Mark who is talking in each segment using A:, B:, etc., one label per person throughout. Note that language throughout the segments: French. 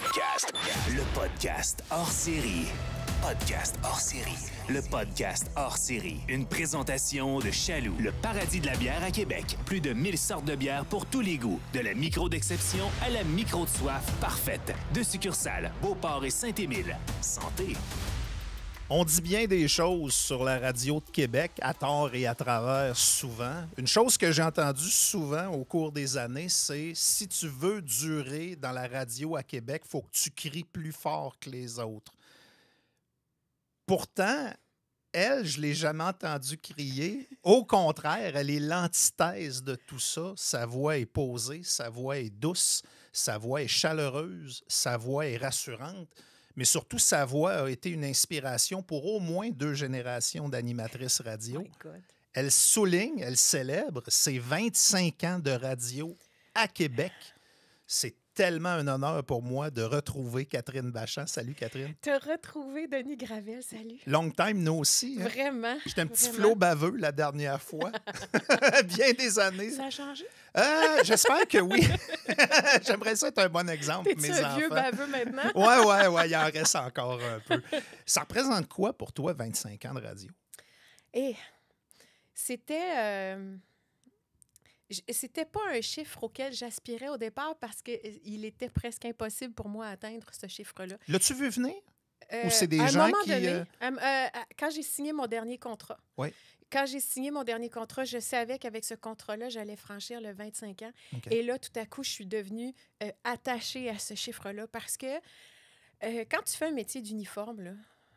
A: Podcast. Le podcast hors série. Podcast hors série. Le podcast hors série. Une présentation de Chaloux, le paradis de la bière à Québec. Plus de 1000 sortes de bières pour tous les goûts. De la micro d'exception à la micro de soif parfaite. Deux succursales, Beauport et Saint-Émile. Santé!
B: On dit bien des choses sur la radio de Québec, à tort et à travers, souvent. Une chose que j'ai entendue souvent au cours des années, c'est si tu veux durer dans la radio à Québec, il faut que tu cries plus fort que les autres. Pourtant, elle, je ne l'ai jamais entendue crier. Au contraire, elle est l'antithèse de tout ça. Sa voix est posée, sa voix est douce, sa voix est chaleureuse, sa voix est rassurante. Mais surtout, sa voix a été une inspiration pour au moins 2 générations d'animatrices radio. Elle souligne, elle célèbre ses 25 ans de radio à Québec. C'est tellement un honneur pour moi de retrouver Catherine Bachand. Salut, Catherine.
C: Te retrouver, Denis Gravel, salut.
B: Long time, nous aussi. Hein?
C: Vraiment.
B: J'étais un petit flot baveux la dernière fois. Bien des années.
C: Ça a changé?
B: J'espère que oui. J'aimerais ça être un bon exemple pour mes
C: T'es-tu
B: enfants.
C: un vieux baveux maintenant?
B: Ouais, il en reste encore un peu. Ça représente quoi pour toi, 25 ans de radio?
C: C'était... C'était pas un chiffre auquel j'aspirais au départ parce qu'il était presque impossible pour moi d'atteindre ce chiffre-là.
B: L'as-tu vu venir? Ou c'est des
C: à
B: gens
C: un moment
B: qui...
C: donné, quand j'ai signé mon dernier contrat,
B: Oui.
C: Quand j'ai signé mon dernier contrat, je savais qu'avec ce contrat-là, j'allais franchir le 25 ans.
B: Okay.
C: Et là, tout à coup, je suis devenue attachée à ce chiffre-là parce que quand tu fais un métier d'uniforme, là,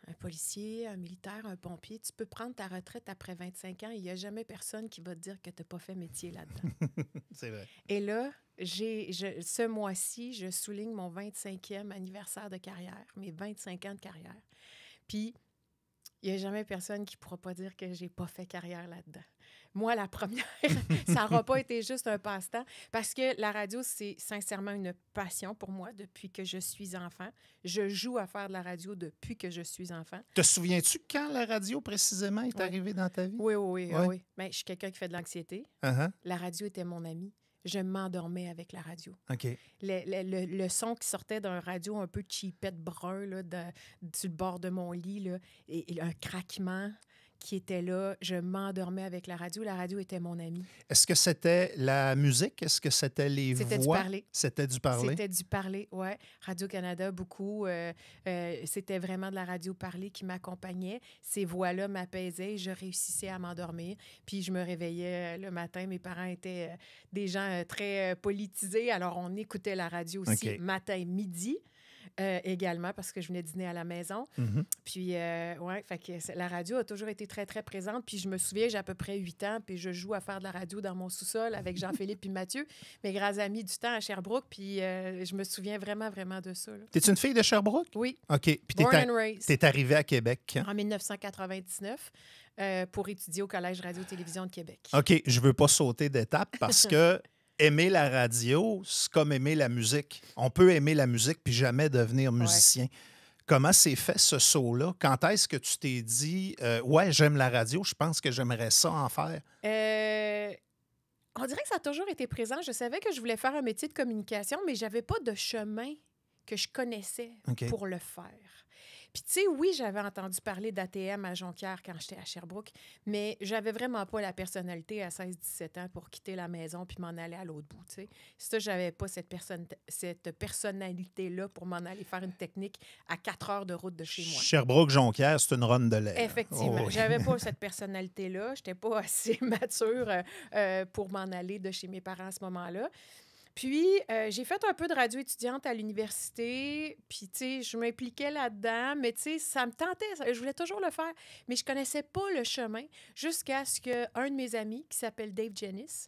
C: un policier, un militaire, un pompier, tu peux prendre ta retraite après 25 ans et il n'y a jamais personne qui va te dire que tu n'as pas fait métier là-dedans.
B: C'est vrai.
C: Et là, ce mois-ci, je souligne mon 25e anniversaire de carrière, mes 25 ans de carrière. Puis, il n'y a jamais personne qui ne pourra pas dire que je n'ai pas fait carrière là-dedans. Moi, la première, ça n'aura pas été juste un passe-temps parce que la radio, c'est sincèrement une passion pour moi depuis que je suis enfant. Je joue à faire de la radio depuis que je suis enfant.
B: Te souviens-tu quand la radio, précisément, est arrivée dans ta vie?
C: Oui. Ben, je suis quelqu'un qui fait de l'anxiété.
B: Uh-huh.
C: La radio était mon ami. Je m'endormais avec la radio.
B: OK.
C: Le son qui sortait d'un radio un peu cheapette brun là, sur le bord de mon lit, là, et un craquement qui était là, je m'endormais avec la radio. La radio était mon ami.
B: Est-ce que c'était la musique? Est-ce que c'était les voix?
C: C'était du parler.
B: C'était du parler?
C: C'était du parler, oui. Radio-Canada, beaucoup. C'était vraiment de la radio parler qui m'accompagnait. Ces voix-là m'apaisaient. Je réussissais à m'endormir. Puis je me réveillais le matin. Mes parents étaient des gens très politisés. Alors, on écoutait la radio aussi matin et midi. Également, parce que je venais dîner à la maison.
B: Mm-hmm.
C: Puis, fait que la radio a toujours été très, très présente. Puis, je me souviens, j'ai à peu près 8 ans, puis je joue à faire de la radio dans mon sous-sol avec Jean-Philippe et Mathieu, mes grands amis du temps à Sherbrooke. Puis, je me souviens vraiment, vraiment de ça. Là.
B: T'es-tu une fille de Sherbrooke?
C: Oui.
B: OK. Puis
C: Born and raised.
B: T'es arrivée à Québec quand?
C: En 1999, pour étudier au Collège Radio-Télévision de Québec.
B: OK. Je veux pas sauter d'étape parce que aimer la radio, c'est comme aimer la musique. On peut aimer la musique puis jamais devenir musicien. Ouais. Comment s'est fait ce saut-là? Quand est-ce que tu t'es dit ouais, j'aime la radio, je pense que j'aimerais ça en faire?
C: On dirait que ça a toujours été présent. Je savais que je voulais faire un métier de communication, mais j'avais pas de chemin que je connaissais pour le faire. Puis, tu sais, oui, j'avais entendu parler d'ATM à Jonquière quand j'étais à Sherbrooke, mais j'avais vraiment pas la personnalité à 16-17 ans pour quitter la maison puis m'en aller à l'autre bout, tu sais. Ça, j'avais pas cette personnalité-là pour m'en aller faire une technique à 4 heures de route de chez moi.
B: Sherbrooke-Jonquière, c'est une run de l'air.
C: Effectivement.
B: Oh, oui.
C: J'avais pas cette personnalité-là. J'étais pas assez mature pour m'en aller de chez mes parents à ce moment-là. Puis, j'ai fait un peu de radio étudiante à l'université, puis, tu sais, je m'impliquais là-dedans, mais, tu sais, ça me tentait, je voulais toujours le faire, mais je connaissais pas le chemin jusqu'à ce qu'un de mes amis, qui s'appelle Dave Jennis,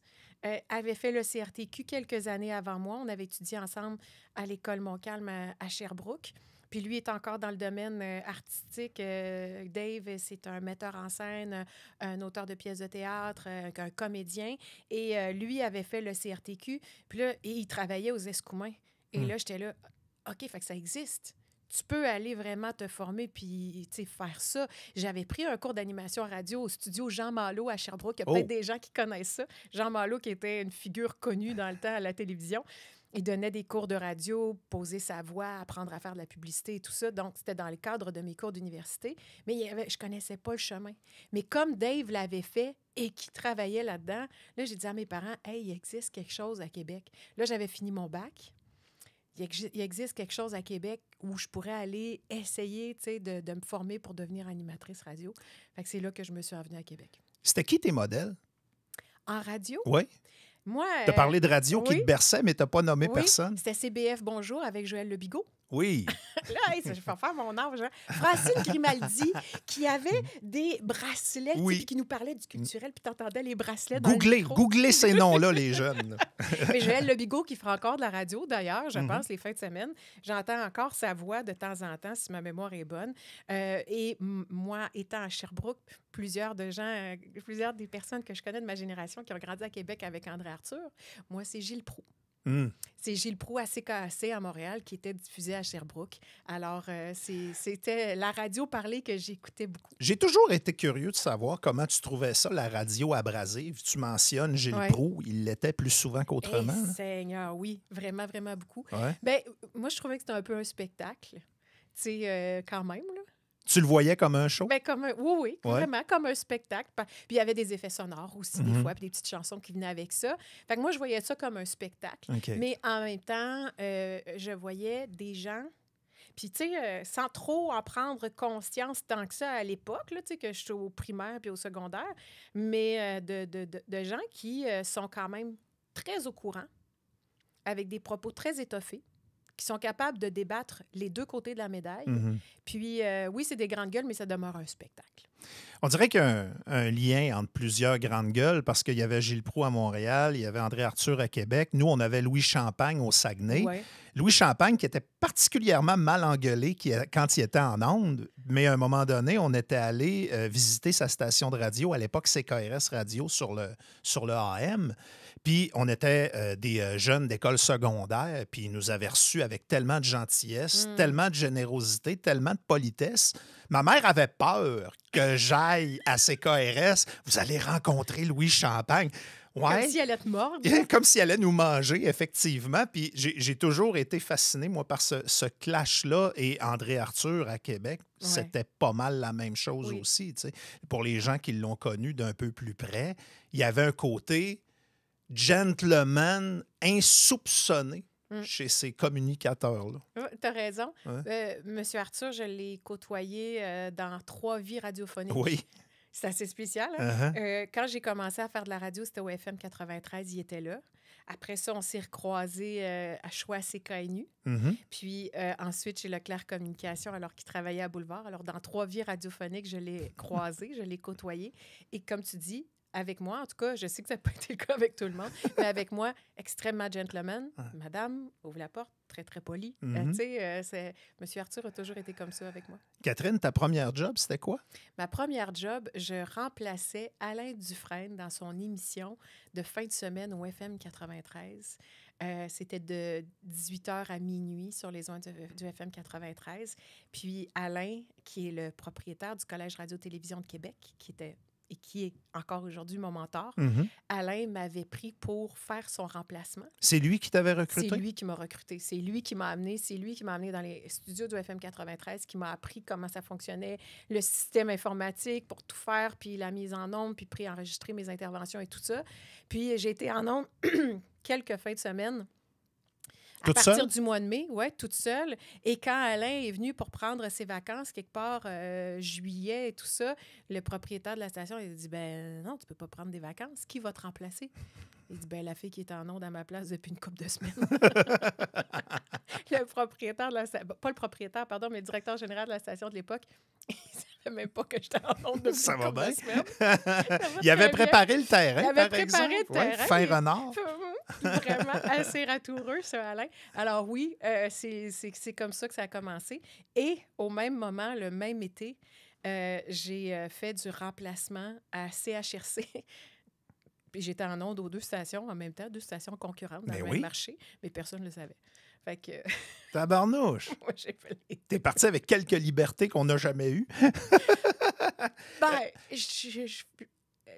C: avait fait le CRTQ quelques années avant moi. On avait étudié ensemble à l'École Montcalm à Sherbrooke. Puis lui est encore dans le domaine artistique. Dave, c'est un metteur en scène, un auteur de pièces de théâtre, un comédien. Et lui avait fait le CRTQ. Puis là, il travaillait aux Escoumins. Et là, j'étais là, OK, fait que ça existe. Tu peux aller vraiment te former puis faire ça. J'avais pris un cours d'animation radio au studio Jean Malo à Sherbrooke. Il y a peut-être des gens qui connaissent ça. Jean Malo, qui était une figure connue dans le temps à la télévision. Il donnait des cours de radio, poser sa voix, apprendre à faire de la publicité et tout ça. Donc, c'était dans le cadre de mes cours d'université. Mais je ne connaissais pas le chemin. Mais comme Dave l'avait fait et qui travaillait là-dedans, là, j'ai dit à mes parents, « Hey, il existe quelque chose à Québec. » Là, j'avais fini mon bac. Il existe quelque chose à Québec où je pourrais aller essayer, tu sais, de me former pour devenir animatrice radio. Fait que c'est là que je me suis revenue à Québec.
B: C'était qui tes modèles?
C: En radio?
B: Oui.
C: Moi...
B: Tu as parlé de radio qui
C: oui.
B: te berçait, mais tu n'as pas nommé
C: Oui,
B: personne.
C: c'était CBF Bonjour avec Joël Lebigot.
B: Oui.
C: Là, je vais faire mon âge. Hein. Francine Grimaldi, qui avait des bracelets,
B: Oui.
C: puis qui nous parlait du culturel, puis tu entendais les bracelets dans le micro.
B: Googlez ces noms-là, les jeunes.
C: Mais Joël Lebigot, qui fera encore de la radio, d'ailleurs, je
B: Mhm.
C: pense, les fins de semaine. J'entends encore sa voix de temps en temps, si ma mémoire est bonne. Et moi, étant à Sherbrooke, plusieurs des personnes que je connais de ma génération qui ont grandi à Québec avec André Arthur, moi, c'est Gilles Proulx.
B: Mm.
C: C'est Gilles Proulx à CKAC à Montréal qui était diffusé à Sherbrooke. Alors, c'était la radio parlée que j'écoutais beaucoup.
B: J'ai toujours été curieux de savoir comment tu trouvais ça, la radio abrasive. Tu mentionnes Gilles
C: Ouais.
B: Proulx, il l'était plus souvent qu'autrement.
C: Eh,
B: là.
C: Seigneur, oui, vraiment, vraiment beaucoup.
B: Ouais.
C: Bien, moi, je trouvais que c'était un peu un spectacle, tu sais, quand même, là.
B: Tu le voyais comme un show?
C: Ben, oui,
B: Ouais.
C: vraiment, comme un spectacle. Puis il y avait des effets sonores aussi, des
B: Mhm.
C: fois, puis des petites chansons qui venaient avec ça. Fait que moi, je voyais ça comme un spectacle.
B: OK.
C: Mais en même temps, je voyais des gens, puis tu sais, sans trop en prendre conscience tant que ça à l'époque, là, tu sais, que je suis au primaire puis au secondaire, mais de gens qui sont quand même très au courant, avec des propos très étoffés, qui sont capables de débattre les deux côtés de la médaille.
B: Mhm.
C: Puis, oui, c'est des grandes gueules, mais ça demeure un spectacle.
B: On dirait qu'il y a un lien entre plusieurs grandes gueules parce qu'il y avait Gilles Proulx à Montréal, il y avait André Arthur à Québec. Nous, on avait Louis Champagne au Saguenay.
C: Ouais.
B: Louis Champagne qui était particulièrement mal engueulé quand il était en ondes, mais à un moment donné, on était allé visiter sa station de radio, à l'époque CKRS Radio sur le AM. Puis on était des jeunes d'école secondaire, puis il nous avait reçus avec tellement de gentillesse, tellement de générosité, tellement de politesse. Ma mère avait peur que j'aille à CKRS. Vous allez rencontrer Louis Champagne. Ouais.
C: Comme si elle allait te mordre.
B: Comme si elle allait nous manger, effectivement. Puis j'ai toujours été fasciné, moi, par ce clash-là. Et André Arthur à Québec,
C: Ouais.
B: c'était pas mal la même chose
C: Oui.
B: aussi. Tu sais. Pour les gens qui l'ont connu d'un peu plus près, il y avait un côté gentleman insoupçonné chez ces communicateurs-là.
C: Tu as raison.
B: Ouais.
C: Monsieur Arthur, je l'ai côtoyé dans 3 vies radiophoniques.
B: Oui.
C: C'est assez spécial. Hein?
B: Uh-huh.
C: Quand j'ai commencé à faire de la radio, c'était au FM 93, il était là. Après ça, on s'est recroisés à Choix CKNU.
B: Mhm.
C: Puis ensuite, chez Leclerc Communication, alors qu'il travaillait à Boulevard. Alors, dans 3 vies radiophoniques, je l'ai croisé, je l'ai côtoyé. Et comme tu dis, avec moi, en tout cas, je sais que ça n'a pas été le cas avec tout le monde, mais avec moi, extrêmement gentleman. Madame, ouvre la porte, très, très poli.
B: Mhm.
C: Tu sais, Monsieur Arthur a toujours été comme ça avec moi.
B: Catherine, ta première job, c'était quoi?
C: Ma première job, je remplaçais Alain Dufresne dans son émission de fin de semaine au FM 93. C'était de 18h à minuit sur les ondes du FM 93. Puis Alain, qui est le propriétaire du Collège Radio-Télévision de Québec, qui est encore aujourd'hui mon mentor,
B: Mhm.
C: Alain m'avait pris pour faire son remplacement.
B: C'est lui qui t'avait recruté?
C: C'est lui qui m'a recruté. C'est lui qui m'a amené. C'est lui qui m'a amené dans les studios du FM 93, qui m'a appris comment ça fonctionnait, le système informatique pour tout faire, puis la mise en onde, puis préenregistrer mes interventions et tout ça. Puis j'ai été en onde quelques fins de semaine. À
B: Toute
C: partir
B: seule?
C: du mois de mai, oui, toute seule. Et quand Alain est venu pour prendre ses vacances, quelque part, juillet et tout ça, le propriétaire de la station, il a dit, ben non, tu peux pas prendre des vacances. Qui va te remplacer? Il dit, ben la fille qui est en onde à ma place depuis une couple de semaines. Le propriétaire de la station, pas le propriétaire, pardon, mais le directeur général de la station de l'époque, il savait même pas que j'étais en onde depuis
B: Ça
C: une
B: va
C: couple
B: bien.
C: de semaines.
B: Il avait préparé le terrain,
C: Il avait
B: par
C: préparé
B: exemple.
C: le
B: Ouais,
C: terrain.
B: fin
C: Il-
B: renard.
C: Vraiment assez ratoureux, ce Alain. Alors oui, c'est comme ça que ça a commencé. Et au même moment, le même été, j'ai fait du remplacement à CHRC. Puis j'étais en onde aux 2 stations en même temps, 2 stations concurrentes dans
B: Mais
C: le
B: oui.
C: même marché, mais personne ne le savait. Fait que
B: Tabarnouche.
C: moi, j'ai fait les...
B: T'es parti avec quelques libertés qu'on n'a jamais eues.
C: Ben,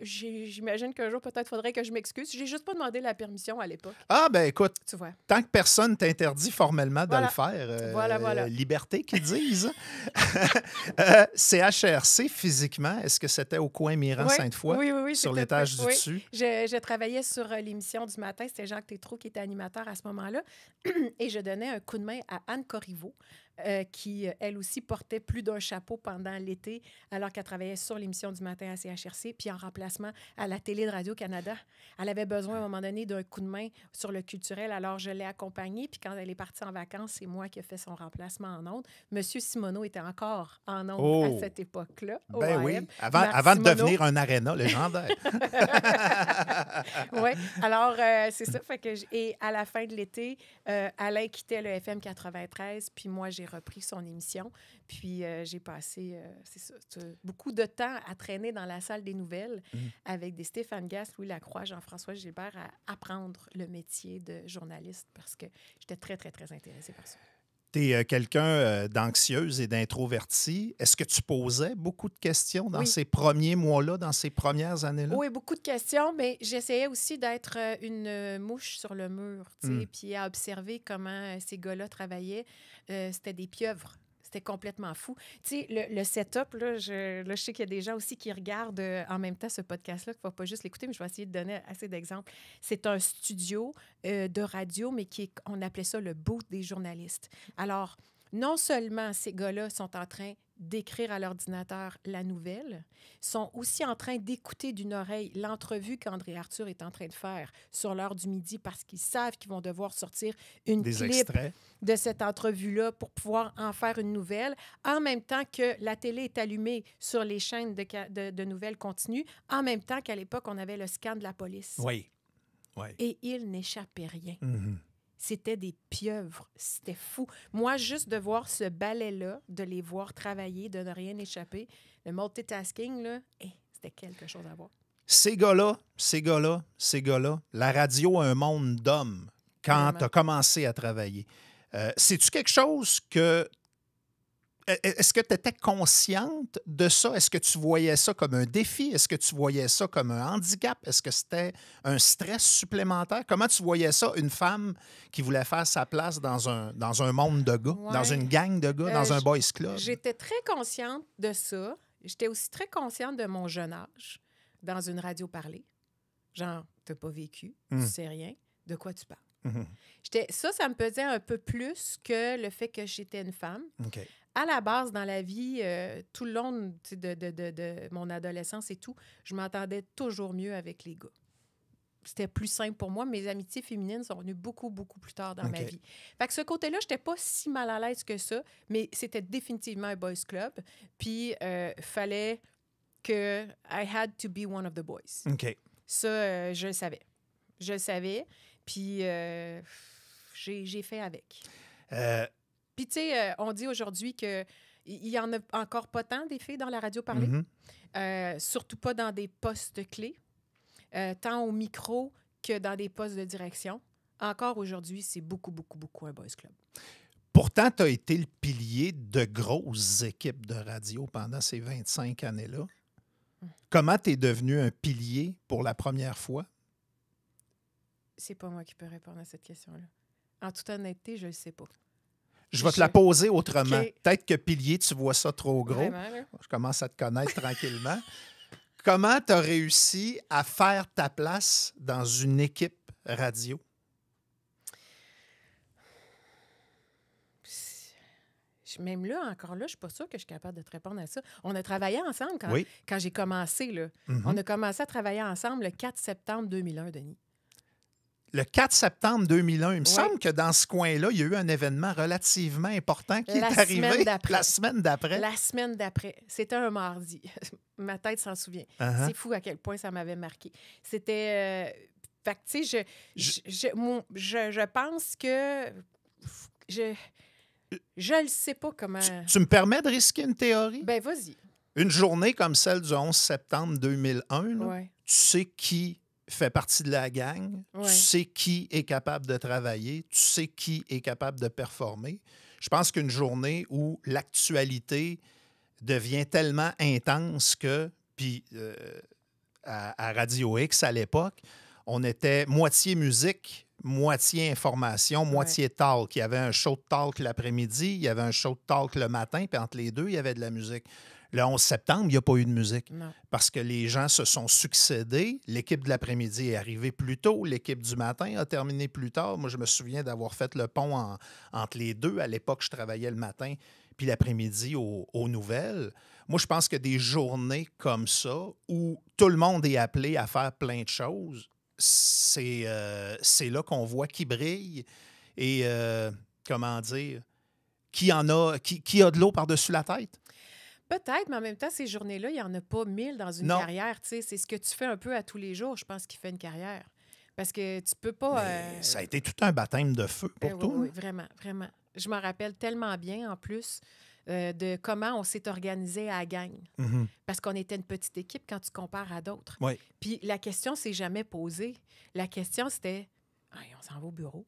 C: j'imagine qu'un jour, peut-être, faudrait que je m'excuse. J'ai juste pas demandé la permission à l'époque.
B: Ah, ben écoute,
C: Tu vois.
B: tant que personne t'interdit formellement de
C: Voilà.
B: le faire,
C: Voilà.
B: liberté qu'ils disent. CHRC, physiquement, est-ce que c'était au coin Miran-Sainte-Foy?
C: Oui,
B: Sur
C: c'était
B: l'étage
C: très-
B: du
C: oui.
B: dessus?
C: Je travaillais sur l'émission du matin. C'était Jacques Tétrault qui était animateur à ce moment-là. Et je donnais un coup de main à Anne Corriveau, qui, elle aussi, portait plus d'un chapeau pendant l'été, alors qu'elle travaillait sur l'émission du matin à CHRC, puis en remplacement à la télé de Radio-Canada. Elle avait besoin, à un moment donné, d'un coup de main sur le culturel, alors je l'ai accompagnée. Puis quand elle est partie en vacances, c'est moi qui ai fait son remplacement en ondes. Monsieur Simoneau était encore en ondes à cette époque-là. au
B: Ben
C: AM.
B: oui,
C: Marc
B: avant de
C: Simoneau.
B: devenir un aréna légendaire.
C: Oui, alors c'est ça. Fait que et à la fin de l'été, Alain quittait le FM 93, puis moi, j'ai repris son émission. Puis j'ai passé c'est ça, beaucoup de temps à traîner dans la salle des nouvelles avec des Stéphane Gass, Louis Lacroix, Jean-François Gilbert à apprendre le métier de journaliste parce que j'étais très, très, très intéressée par ça.
B: Tu es quelqu'un d'anxieuse et d'introvertie. Est-ce que tu posais beaucoup de questions dans
C: Oui.
B: ces premiers mois-là, dans ces premières années-là?
C: Oui, beaucoup de questions, mais j'essayais aussi d'être une mouche sur le mur, tu sais, puis à observer comment ces gars-là travaillaient. C'était des pieuvres. C'était complètement fou. Tu sais, le setup, là, je sais qu'il y a des gens aussi qui regardent en même temps ce podcast-là, qu'il ne faut pas juste l'écouter, mais je vais essayer de donner assez d'exemples. C'est un studio de radio, mais on appelait ça le booth des journalistes. Alors, non seulement ces gars-là sont en train d'écrire à l'ordinateur la nouvelle, sont aussi en train d'écouter d'une oreille l'entrevue qu'André Arthur est en train de faire sur l'heure du midi parce qu'ils savent qu'ils vont devoir sortir une
B: Des
C: clip
B: extraits.
C: de cette entrevue-là pour pouvoir en faire une nouvelle, en même temps que la télé est allumée sur les chaînes de nouvelles continues, en même temps qu'à l'époque, on avait le scan de la police.
B: Oui.
C: Et il n'échappait rien.
B: Mhm.
C: C'était des pieuvres. C'était fou. Moi, juste de voir ce ballet-là, de les voir travailler, de ne rien échapper, le multitasking, là, c'était quelque chose à voir.
B: Ces gars-là, la radio a un monde d'hommes quand
C: Vraiment.
B: tu as commencé à travailler. C'est-tu quelque chose que... Est-ce que tu étais consciente de ça? Est-ce que tu voyais ça comme un défi? Est-ce que tu voyais ça comme un handicap? Est-ce que c'était un stress supplémentaire? Comment tu voyais ça, une femme qui voulait faire sa place dans un monde de gars,
C: Ouais.
B: dans une gang de gars, dans un boys club?
C: J'étais très consciente de ça. J'étais aussi très consciente de mon jeune âge dans une radio parlée. Genre, t'as pas vécu, tu sais rien, de quoi tu parles. Ça me pesait un peu plus que le fait que j'étais une femme.
B: OK.
C: À la base, dans la vie, tout le long de mon adolescence et tout, je m'entendais toujours mieux avec les gars. C'était plus simple pour moi. Mes amitiés féminines sont venues beaucoup, beaucoup plus tard dans ma vie. Fait que ce côté-là, je n'étais pas si mal à l'aise que ça, mais c'était définitivement un boys club. Puis, fallait que I had to be one of the boys.
B: OK.
C: Ça, je le savais. Je le savais. Puis, j'ai fait avec. Puis, tu sais, on dit aujourd'hui qu'il n'y en a encore pas tant des filles dans la radio parlée, surtout pas dans des postes clés, tant au micro que dans des postes de direction. Encore aujourd'hui, c'est beaucoup, beaucoup, beaucoup un boys club.
B: Pourtant, tu as été le pilier de grosses équipes de radio pendant ces 25 années-là. Comment tu es devenu un pilier pour la première fois?
C: C'est pas moi qui peux répondre à cette question-là. En toute honnêteté, je ne le sais pas.
B: Je vais te la poser autrement.
C: OK.
B: Peut-être que pilier, tu vois ça trop gros.
C: Vraiment, là?
B: Je commence à te connaître tranquillement. Comment tu as réussi à faire ta place dans une équipe radio?
C: Même là, encore là, je ne suis pas sûre que je suis capable de te répondre à ça. On a travaillé ensemble quand j'ai commencé. Là. On a commencé à travailler ensemble le 4 septembre 2001, Denis.
B: Le 4 septembre 2001, il me semble que dans ce coin-là, il y a eu un événement relativement important qui est arrivé la semaine d'après.
C: La semaine d'après. C'était un mardi. Ma tête s'en souvient. C'est fou à quel point ça m'avait marqué. C'était... fait que, tu sais, je pense que... Je ne sais pas comment...
B: Tu me permets de risquer une théorie?
C: Ben, vas-y.
B: Une journée comme celle du 11 septembre 2001, là, tu sais qui fait partie de la gang, tu sais qui est capable de travailler, tu sais qui est capable de performer. Je pense qu'une journée où l'actualité devient tellement intense que... Puis à Radio X à l'époque, on était moitié musique, moitié information, moitié talk. Il y avait un show de talk l'après-midi, il y avait un show de talk le matin, puis entre les deux, il y avait de la musique. Le 11 septembre, il n'y a pas eu de musique
C: Non.
B: parce que les gens se sont succédés. L'équipe de l'après-midi est arrivée plus tôt, l'équipe du matin a terminé plus tard. Moi, je me souviens d'avoir fait le pont entre les deux. À l'époque, je travaillais le matin, puis l'après-midi aux nouvelles. Moi, je pense que des journées comme ça, où tout le monde est appelé à faire plein de choses, c'est là qu'on voit qui brille et, comment dire, qui a de l'eau par-dessus la tête.
C: Peut-être, mais en même temps, ces journées-là, il n'y en a pas 1000 dans une
B: Non.
C: carrière. C'est ce que tu fais un peu à tous les jours, je pense, qui fait une carrière. Parce que tu peux pas...
B: Ça a été tout un baptême de feu pour toi.
C: Oui, vraiment, vraiment. Je me rappelle tellement bien, en plus, de comment on s'est organisé à la gang.
B: Mm-hmm.
C: Parce qu'on était une petite équipe quand tu compares à d'autres.
B: Oui.
C: Puis la question s'est jamais posée. La question, c'était, hey, on s'en va au bureau,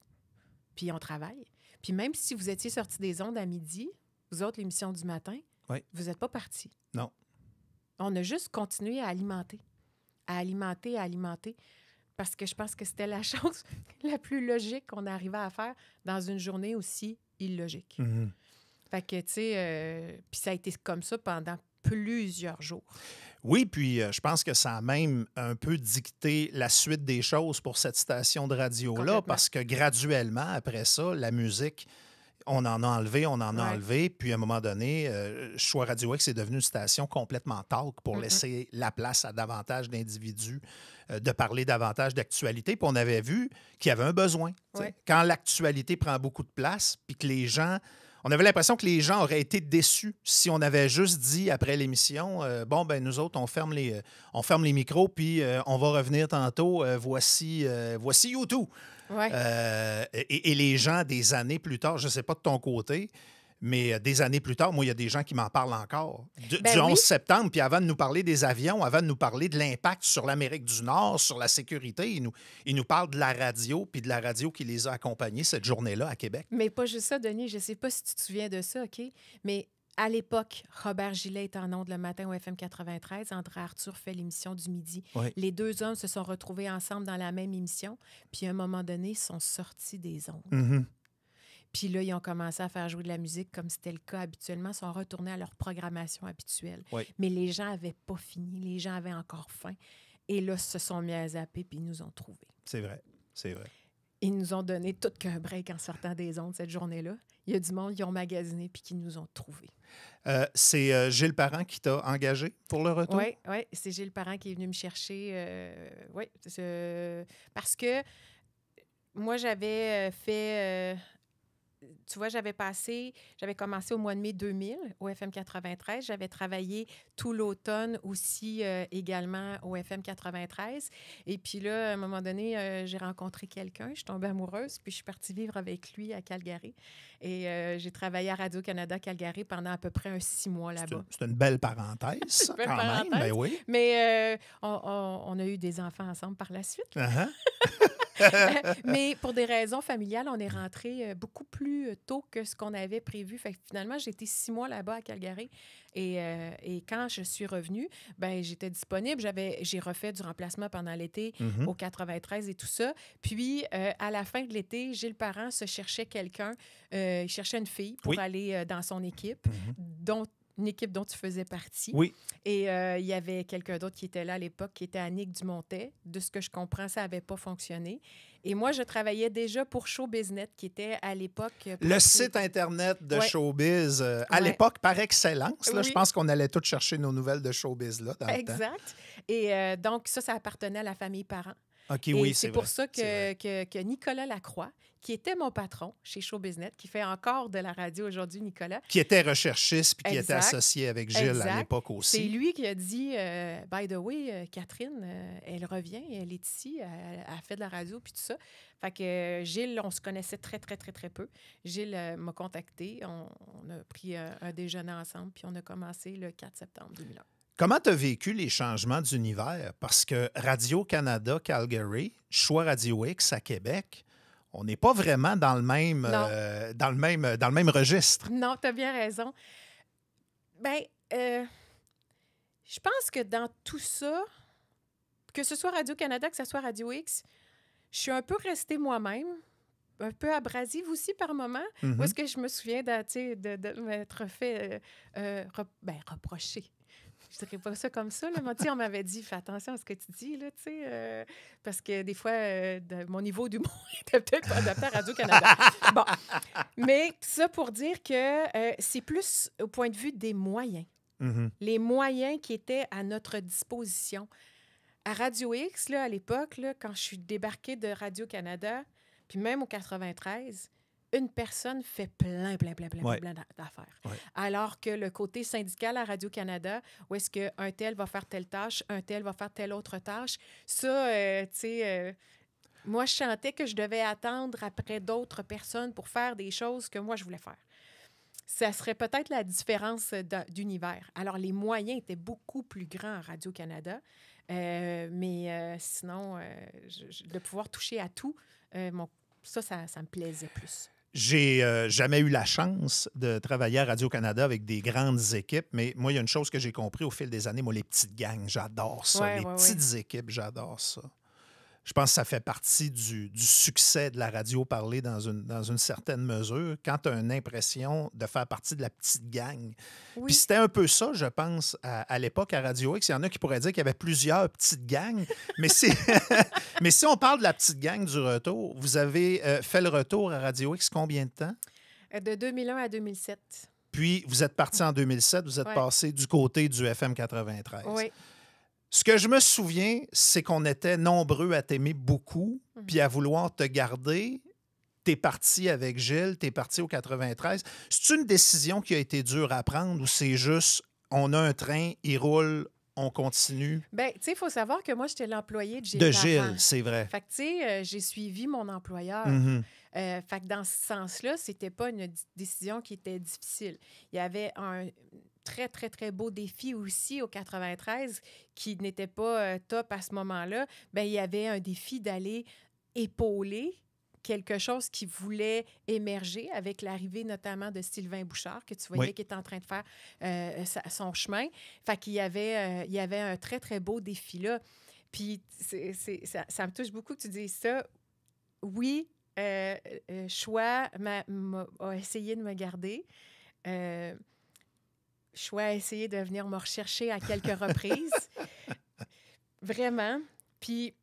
C: puis on travaille. Puis même si vous étiez sortis des ondes à midi, vous autres, l'émission du matin,
B: oui.
C: Vous n'êtes pas partis.
B: Non.
C: On a juste continué à alimenter. Parce que je pense que c'était la chose la plus logique qu'on arrivait à faire dans une journée aussi illogique.
B: Mm-hmm.
C: Fait que, tu sais, puis ça a été comme ça pendant plusieurs jours.
B: Oui, puis je pense que ça a même un peu dicté la suite des choses pour cette station de radio-là, parce que graduellement, après ça, la musique... On en a enlevé, puis à un moment donné, Choix Radio X est devenu une station complètement talk pour laisser la place à davantage d'individus de parler davantage d'actualité. Puis on avait vu qu'il y avait un besoin.
C: Ouais.
B: Quand l'actualité prend beaucoup de place, puis que les gens... On avait l'impression que les gens auraient été déçus si on avait juste dit après l'émission bon, ben nous autres, on ferme les micros, puis on va revenir tantôt. Voici YouTube.
C: Ouais.
B: Et les gens, des années plus tard, je ne sais pas de ton côté, mais des années plus tard, moi, il y a des gens qui m'en parlent encore. Du 11 septembre, puis avant de nous parler des avions, avant de nous parler de l'impact sur l'Amérique du Nord, sur la sécurité, ils nous parlent de la radio, puis de la radio qui les a accompagnés cette journée-là à Québec.
C: Mais pas juste ça, Denis, je ne sais pas si tu te souviens de ça, OK? Mais à l'époque, Robert Gillet est en ondes le matin au FM 93. André Arthur fait l'émission du midi.
B: Oui.
C: Les deux hommes se sont retrouvés ensemble dans la même émission. Puis à un moment donné, ils sont sortis des ondes.
B: Mm-hmm.
C: Puis là, ils ont commencé à faire jouer de la musique comme c'était le cas habituellement. Ils sont retournés à leur programmation habituelle.
B: Oui.
C: Mais les gens n'avaient pas fini. Les gens avaient encore faim. Et là, ils se sont mis à zapper puis ils nous ont trouvés.
B: C'est vrai, c'est vrai.
C: Ils nous ont donné tout qu'un break en sortant des ondes cette journée-là. Il y a du monde, ils ont magasiné puis qui nous ont trouvés.
B: C'est Gilles Parent qui t'a engagé pour le retour?
C: Oui, c'est Gilles Parent qui est venu me chercher. Parce que moi, j'avais fait... tu vois, j'avais commencé au mois de mai 2000 au FM 93. J'avais travaillé tout l'automne aussi également au FM 93. Et puis là, à un moment donné, j'ai rencontré quelqu'un, je suis tombée amoureuse, puis je suis partie vivre avec lui à Calgary. Et j'ai travaillé à Radio-Canada Calgary pendant à peu près 6 mois là-bas.
B: C'est une belle parenthèse, ça,
C: belle
B: quand
C: parenthèse.
B: même. Ben oui.
C: Mais on a eu des enfants ensemble par la suite.
B: Uh-huh.
C: Mais pour des raisons familiales, on est rentré beaucoup plus tôt que ce qu'on avait prévu. Fait que finalement, j'ai été 6 mois là-bas à Calgary. Et quand je suis revenue, ben j'étais disponible. J'ai refait du remplacement pendant l'été au 93 et tout ça. Puis, à la fin de l'été, Gilles Parent se cherchait quelqu'un. Il cherchait une fille pour aller dans son équipe, une équipe dont tu faisais partie.
B: Oui.
C: Et il y avait quelqu'un d'autre qui était là à l'époque, qui était Annick Dumontet. De ce que je comprends, ça n'avait pas fonctionné. Et moi, je travaillais déjà pour Showbiznet, qui était à l'époque...
B: Le site Internet de Showbiz, à l'époque, par excellence. Là, je pense qu'on allait tous chercher nos nouvelles de Showbiz là, dans le temps.
C: Exact. Et donc, ça appartenait à la famille Parent.
B: OK,
C: et
B: oui,
C: c'est pour ça que Nicolas Lacroix, qui était mon patron chez Showbiznet, qui fait encore de la radio aujourd'hui, Nicolas.
B: Qui était recherchiste puis qui était associé avec Gilles à l'époque aussi.
C: C'est lui qui a dit, by the way, Catherine, elle revient, elle est ici, elle fait de la radio puis tout ça. Fait que Gilles, on se connaissait très, très, très, très peu. Gilles m'a contacté, on a pris un déjeuner ensemble puis on a commencé le 4 septembre 2001.
B: Comment tu as vécu les changements d'univers? Parce que Radio-Canada Calgary, Choix Radio X à Québec, on n'est pas vraiment dans le même, dans le même registre.
C: Non, tu as bien raison. Bien, je pense que dans tout ça, que ce soit Radio-Canada, que ce soit Radio X, je suis un peu restée moi-même, un peu abrasive aussi par moment, où est-ce que je me souviens de m'être fait reprocher. Je dirais pas ça comme ça, là, mais on m'avait dit, fais attention à ce que tu dis, là, parce que des fois, mon niveau d'humour était peut-être pas adapté à Radio-Canada. Bon, mais ça pour dire que c'est plus au point de vue des moyens. Les moyens qui étaient à notre disposition. À Radio X, là, à l'époque, là, quand je suis débarquée de Radio-Canada, puis même au 93, une personne fait plein d'affaires. Ouais. Alors que le côté syndical à Radio-Canada, où est-ce qu'un tel va faire telle tâche, un tel va faire telle autre tâche, ça, moi, je sentais que je devais attendre après d'autres personnes pour faire des choses que moi, je voulais faire. Ça serait peut-être la différence d'univers. Alors, les moyens étaient beaucoup plus grands à Radio-Canada, mais sinon, de pouvoir toucher à tout, ça me plaisait plus.
B: J'ai jamais eu la chance de travailler à Radio-Canada avec des grandes équipes, mais moi, il y a une chose que j'ai compris au fil des années, moi, les petites gangs, j'adore ça. Les petites équipes, j'adore ça. Je pense que ça fait partie du succès de la radio parlée dans une certaine mesure, quand tu as une impression de faire partie de la petite gang. Oui. Puis c'était un peu ça, je pense, à l'époque à Radio X. Il y en a qui pourraient dire qu'il y avait plusieurs petites gangs, mais si on parle de la petite gang du retour, vous avez fait le retour à Radio X combien de temps?
C: De 2001 à 2007.
B: Puis vous êtes parti en 2007, vous êtes passé du côté du FM 93.
C: Oui.
B: Ce que je me souviens, c'est qu'on était nombreux à t'aimer beaucoup, puis à vouloir te garder. T'es parti avec Gilles, t'es parti au 93. C'est une décision qui a été dure à prendre ou c'est juste, on a un train, il roule, on continue?
C: Bien, tu sais, il faut savoir que moi, j'étais l'employé de Gilles.
B: De Gilles, c'est vrai.
C: Fait que, tu sais, j'ai suivi mon employeur. Fait que dans ce sens-là, c'était pas une décision qui était difficile. Il y avait un très, très, très beau défi aussi au 93 qui n'était pas top à ce moment-là. Bien, il y avait un défi d'aller épauler quelque chose qui voulait émerger avec l'arrivée notamment de Sylvain Bouchard, que tu voyais qui était en train de faire son chemin. Fait qu'il y avait un très, très beau défi là. Puis ça me touche beaucoup que tu dises ça. Oui, Choix a essayé de me garder. Choix a essayé de venir me rechercher à quelques reprises. Vraiment. Puis...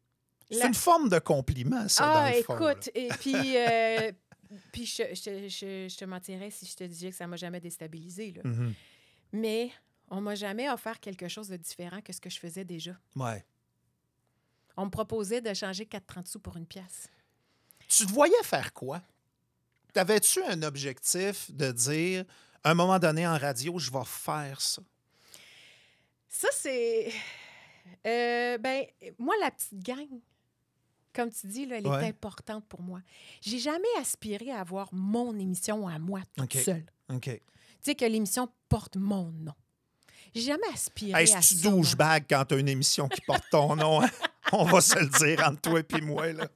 B: C'est une forme de compliment, ça, dans le fond.
C: Écoute, et puis je te mentirais si je te disais que ça ne m'a jamais déstabilisée. Là. Mais on ne m'a jamais offert quelque chose de différent que ce que je faisais déjà.
B: Ouais.
C: On me proposait de changer 4,30 sous pour une pièce.
B: Tu te voyais faire quoi? T'avais-tu un objectif de dire, à un moment donné en radio, je vais faire ça?
C: Ça, c'est... moi, la petite gang, comme tu dis, là, elle est importante pour moi. J'ai jamais aspiré à avoir mon émission à moi toute seule.
B: OK.
C: Tu sais, que l'émission porte mon nom. J'ai jamais aspiré à ça.
B: Est-ce que tu douchebag quand tu as une émission qui porte ton nom? Hein? On va se le dire entre toi et moi. Là.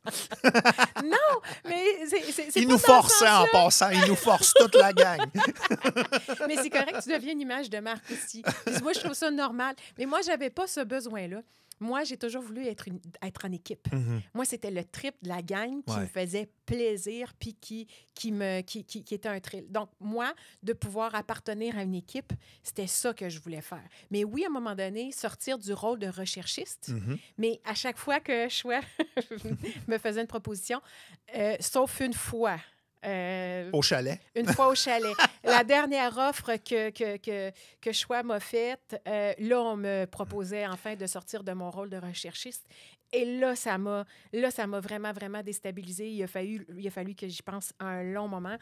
C: Non, mais c'est
B: il nous forçait en passant. Il nous force toute la gang.
C: Mais c'est correct, tu deviens une image de marque aussi. Puis moi, je trouve ça normal. Mais moi, j'avais pas ce besoin-là. Moi, j'ai toujours voulu être en équipe. Moi, c'était le trip de la gang qui me faisait plaisir puis qui était un thrill. Donc, moi, de pouvoir appartenir à une équipe, c'était ça que je voulais faire. Mais oui, à un moment donné, sortir du rôle de recherchiste, mais à chaque fois que Choix me faisait une proposition, sauf une fois...
B: au chalet.
C: Une fois au chalet. La dernière offre que Choix m'a faite, là, on me proposait enfin de sortir de mon rôle de recherchiste. Et là, ça m'a vraiment, vraiment déstabilisée. Il a fallu que j'y pense un long moment.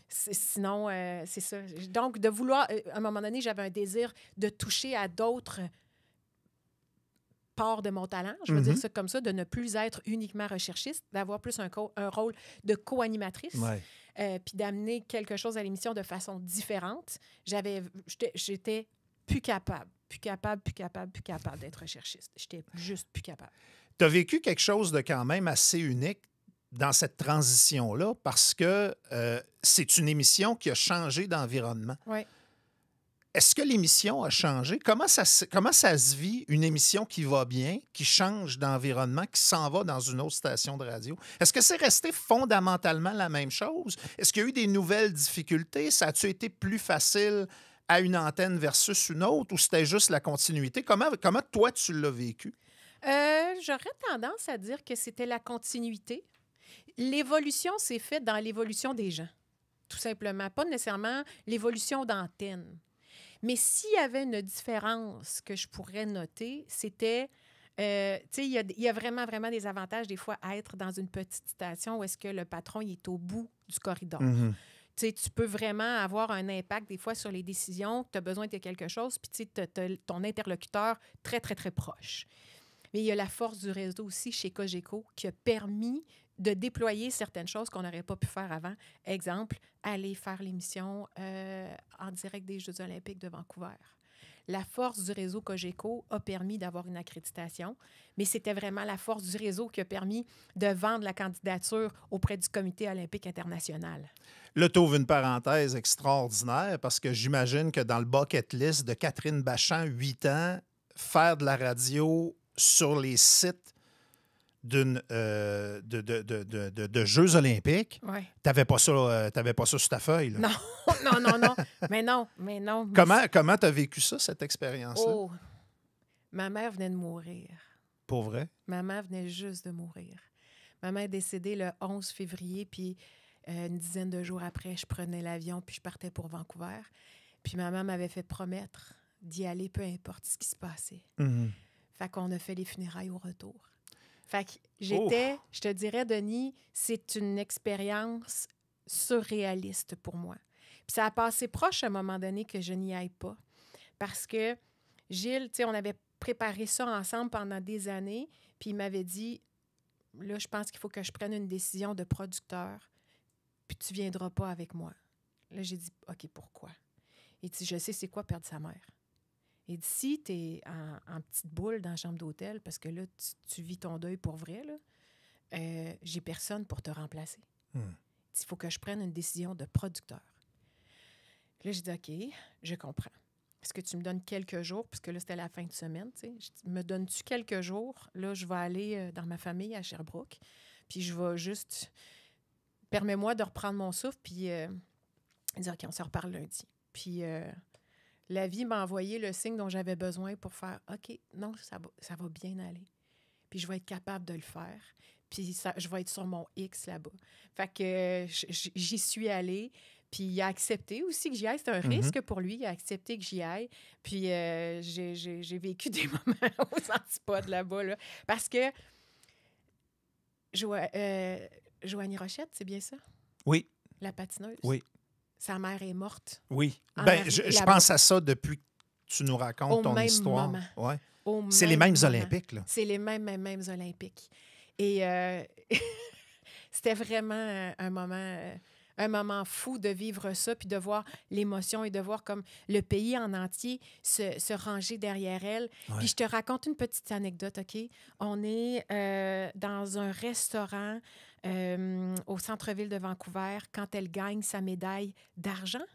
C: Sinon, c'est ça. Donc, de vouloir... À un moment donné, j'avais un désir de toucher à d'autres part de mon talent, je veux dire ça comme ça, de ne plus être uniquement recherchiste, d'avoir plus un rôle de co-animatrice, puis d'amener quelque chose à l'émission de façon différente. J'étais plus capable d'être recherchiste. J'étais juste plus capable.
B: Tu as vécu quelque chose de quand même assez unique dans cette transition-là parce que c'est une émission qui a changé d'environnement.
C: Oui.
B: Est-ce que l'émission a changé? Comment ça se vit, une émission qui va bien, qui change d'environnement, qui s'en va dans une autre station de radio? Est-ce que c'est resté fondamentalement la même chose? Est-ce qu'il y a eu des nouvelles difficultés? Ça a-tu été plus facile à une antenne versus une autre ou c'était juste la continuité? Comment toi, tu l'as vécu?
C: J'aurais tendance à dire que c'était la continuité. L'évolution s'est faite dans l'évolution des gens, tout simplement. Pas nécessairement l'évolution d'antenne. Mais s'il y avait une différence que je pourrais noter, c'était, tu sais, il y a vraiment, vraiment des avantages des fois à être dans une petite station où est-ce que le patron il est au bout du corridor.
B: Mm-hmm.
C: Tu sais, tu peux vraiment avoir un impact des fois sur les décisions, tu as besoin de quelque chose, puis tu sais, tu as ton interlocuteur très, très, très proche. Mais il y a la force du réseau aussi chez Cogeco qui a permis de déployer certaines choses qu'on n'aurait pas pu faire avant. Exemple, aller faire l'émission en direct des Jeux olympiques de Vancouver. La force du réseau Cogeco a permis d'avoir une accréditation, mais c'était vraiment la force du réseau qui a permis de vendre la candidature auprès du Comité olympique international.
B: Là, tu ouvres une parenthèse extraordinaire parce que j'imagine que dans le bucket list de Catherine Bachand, 8 ans, faire de la radio sur les sites de Jeux olympiques,
C: Ouais.
B: t'avais pas ça sur ta feuille. Là.
C: Non. Mais non.
B: Comment t'as vécu ça, cette expérience-là?
C: Oh, ma mère venait de mourir.
B: Pour vrai?
C: Ma mère venait juste de mourir. Ma mère est décédée le 11 février, puis une dizaine de jours après, je prenais l'avion, puis je partais pour Vancouver. Puis ma mère m'avait fait promettre d'y aller, peu importe ce qui se passait.
B: Mm-hmm.
C: Fait qu'on a fait les funérailles au retour. Fait que je te dirais, Denis, c'est une expérience surréaliste pour moi. Puis ça a passé proche à un moment donné que je n'y aille pas. Parce que Gilles, tu sais, on avait préparé ça ensemble pendant des années, puis il m'avait dit, là, je pense qu'il faut que je prenne une décision de producteur, puis tu viendras pas avec moi. Là, j'ai dit, OK, pourquoi? Il dit, je sais c'est quoi perdre sa mère. Il dit, si tu es en petite boule dans la chambre d'hôtel, parce que là, tu vis ton deuil pour vrai, là, j'ai personne pour te remplacer. Il dit, il faut que je prenne une décision de producteur. Là, j'ai dit, OK, je comprends. Est-ce que tu me donnes quelques jours? Parce que là, c'était la fin de semaine, tu sais. Je dis, me donnes-tu quelques jours? Là, je vais aller dans ma famille à Sherbrooke, puis je vais juste... Permets-moi de reprendre mon souffle, puis il dit, OK, on se reparle lundi. Puis... la vie m'a envoyé le signe dont j'avais besoin pour faire « OK, non, ça va bien aller. Puis je vais être capable de le faire. Puis je vais être sur mon X là-bas. » Fait que j'y suis allée. Puis il a accepté aussi que j'y aille. C'était un risque pour lui. Il a accepté que j'y aille. Puis j'ai vécu des moments aux antipodes là-bas. Là, parce que Joanie Rochette, c'est bien ça?
B: Oui.
C: La patineuse?
B: Oui.
C: Sa mère est morte.
B: Oui. Ben, je pense à ça depuis que tu nous racontes ton histoire. Ouais. C'est les mêmes Olympiques, là.
C: C'est les mêmes Olympiques. Et c'était vraiment un moment fou de vivre ça, puis de voir l'émotion et de voir comme le pays en entier se ranger derrière elle. Ouais. Puis je te raconte une petite anecdote, OK? On est dans un restaurant au centre-ville de Vancouver quand elle gagne sa médaille d'argent.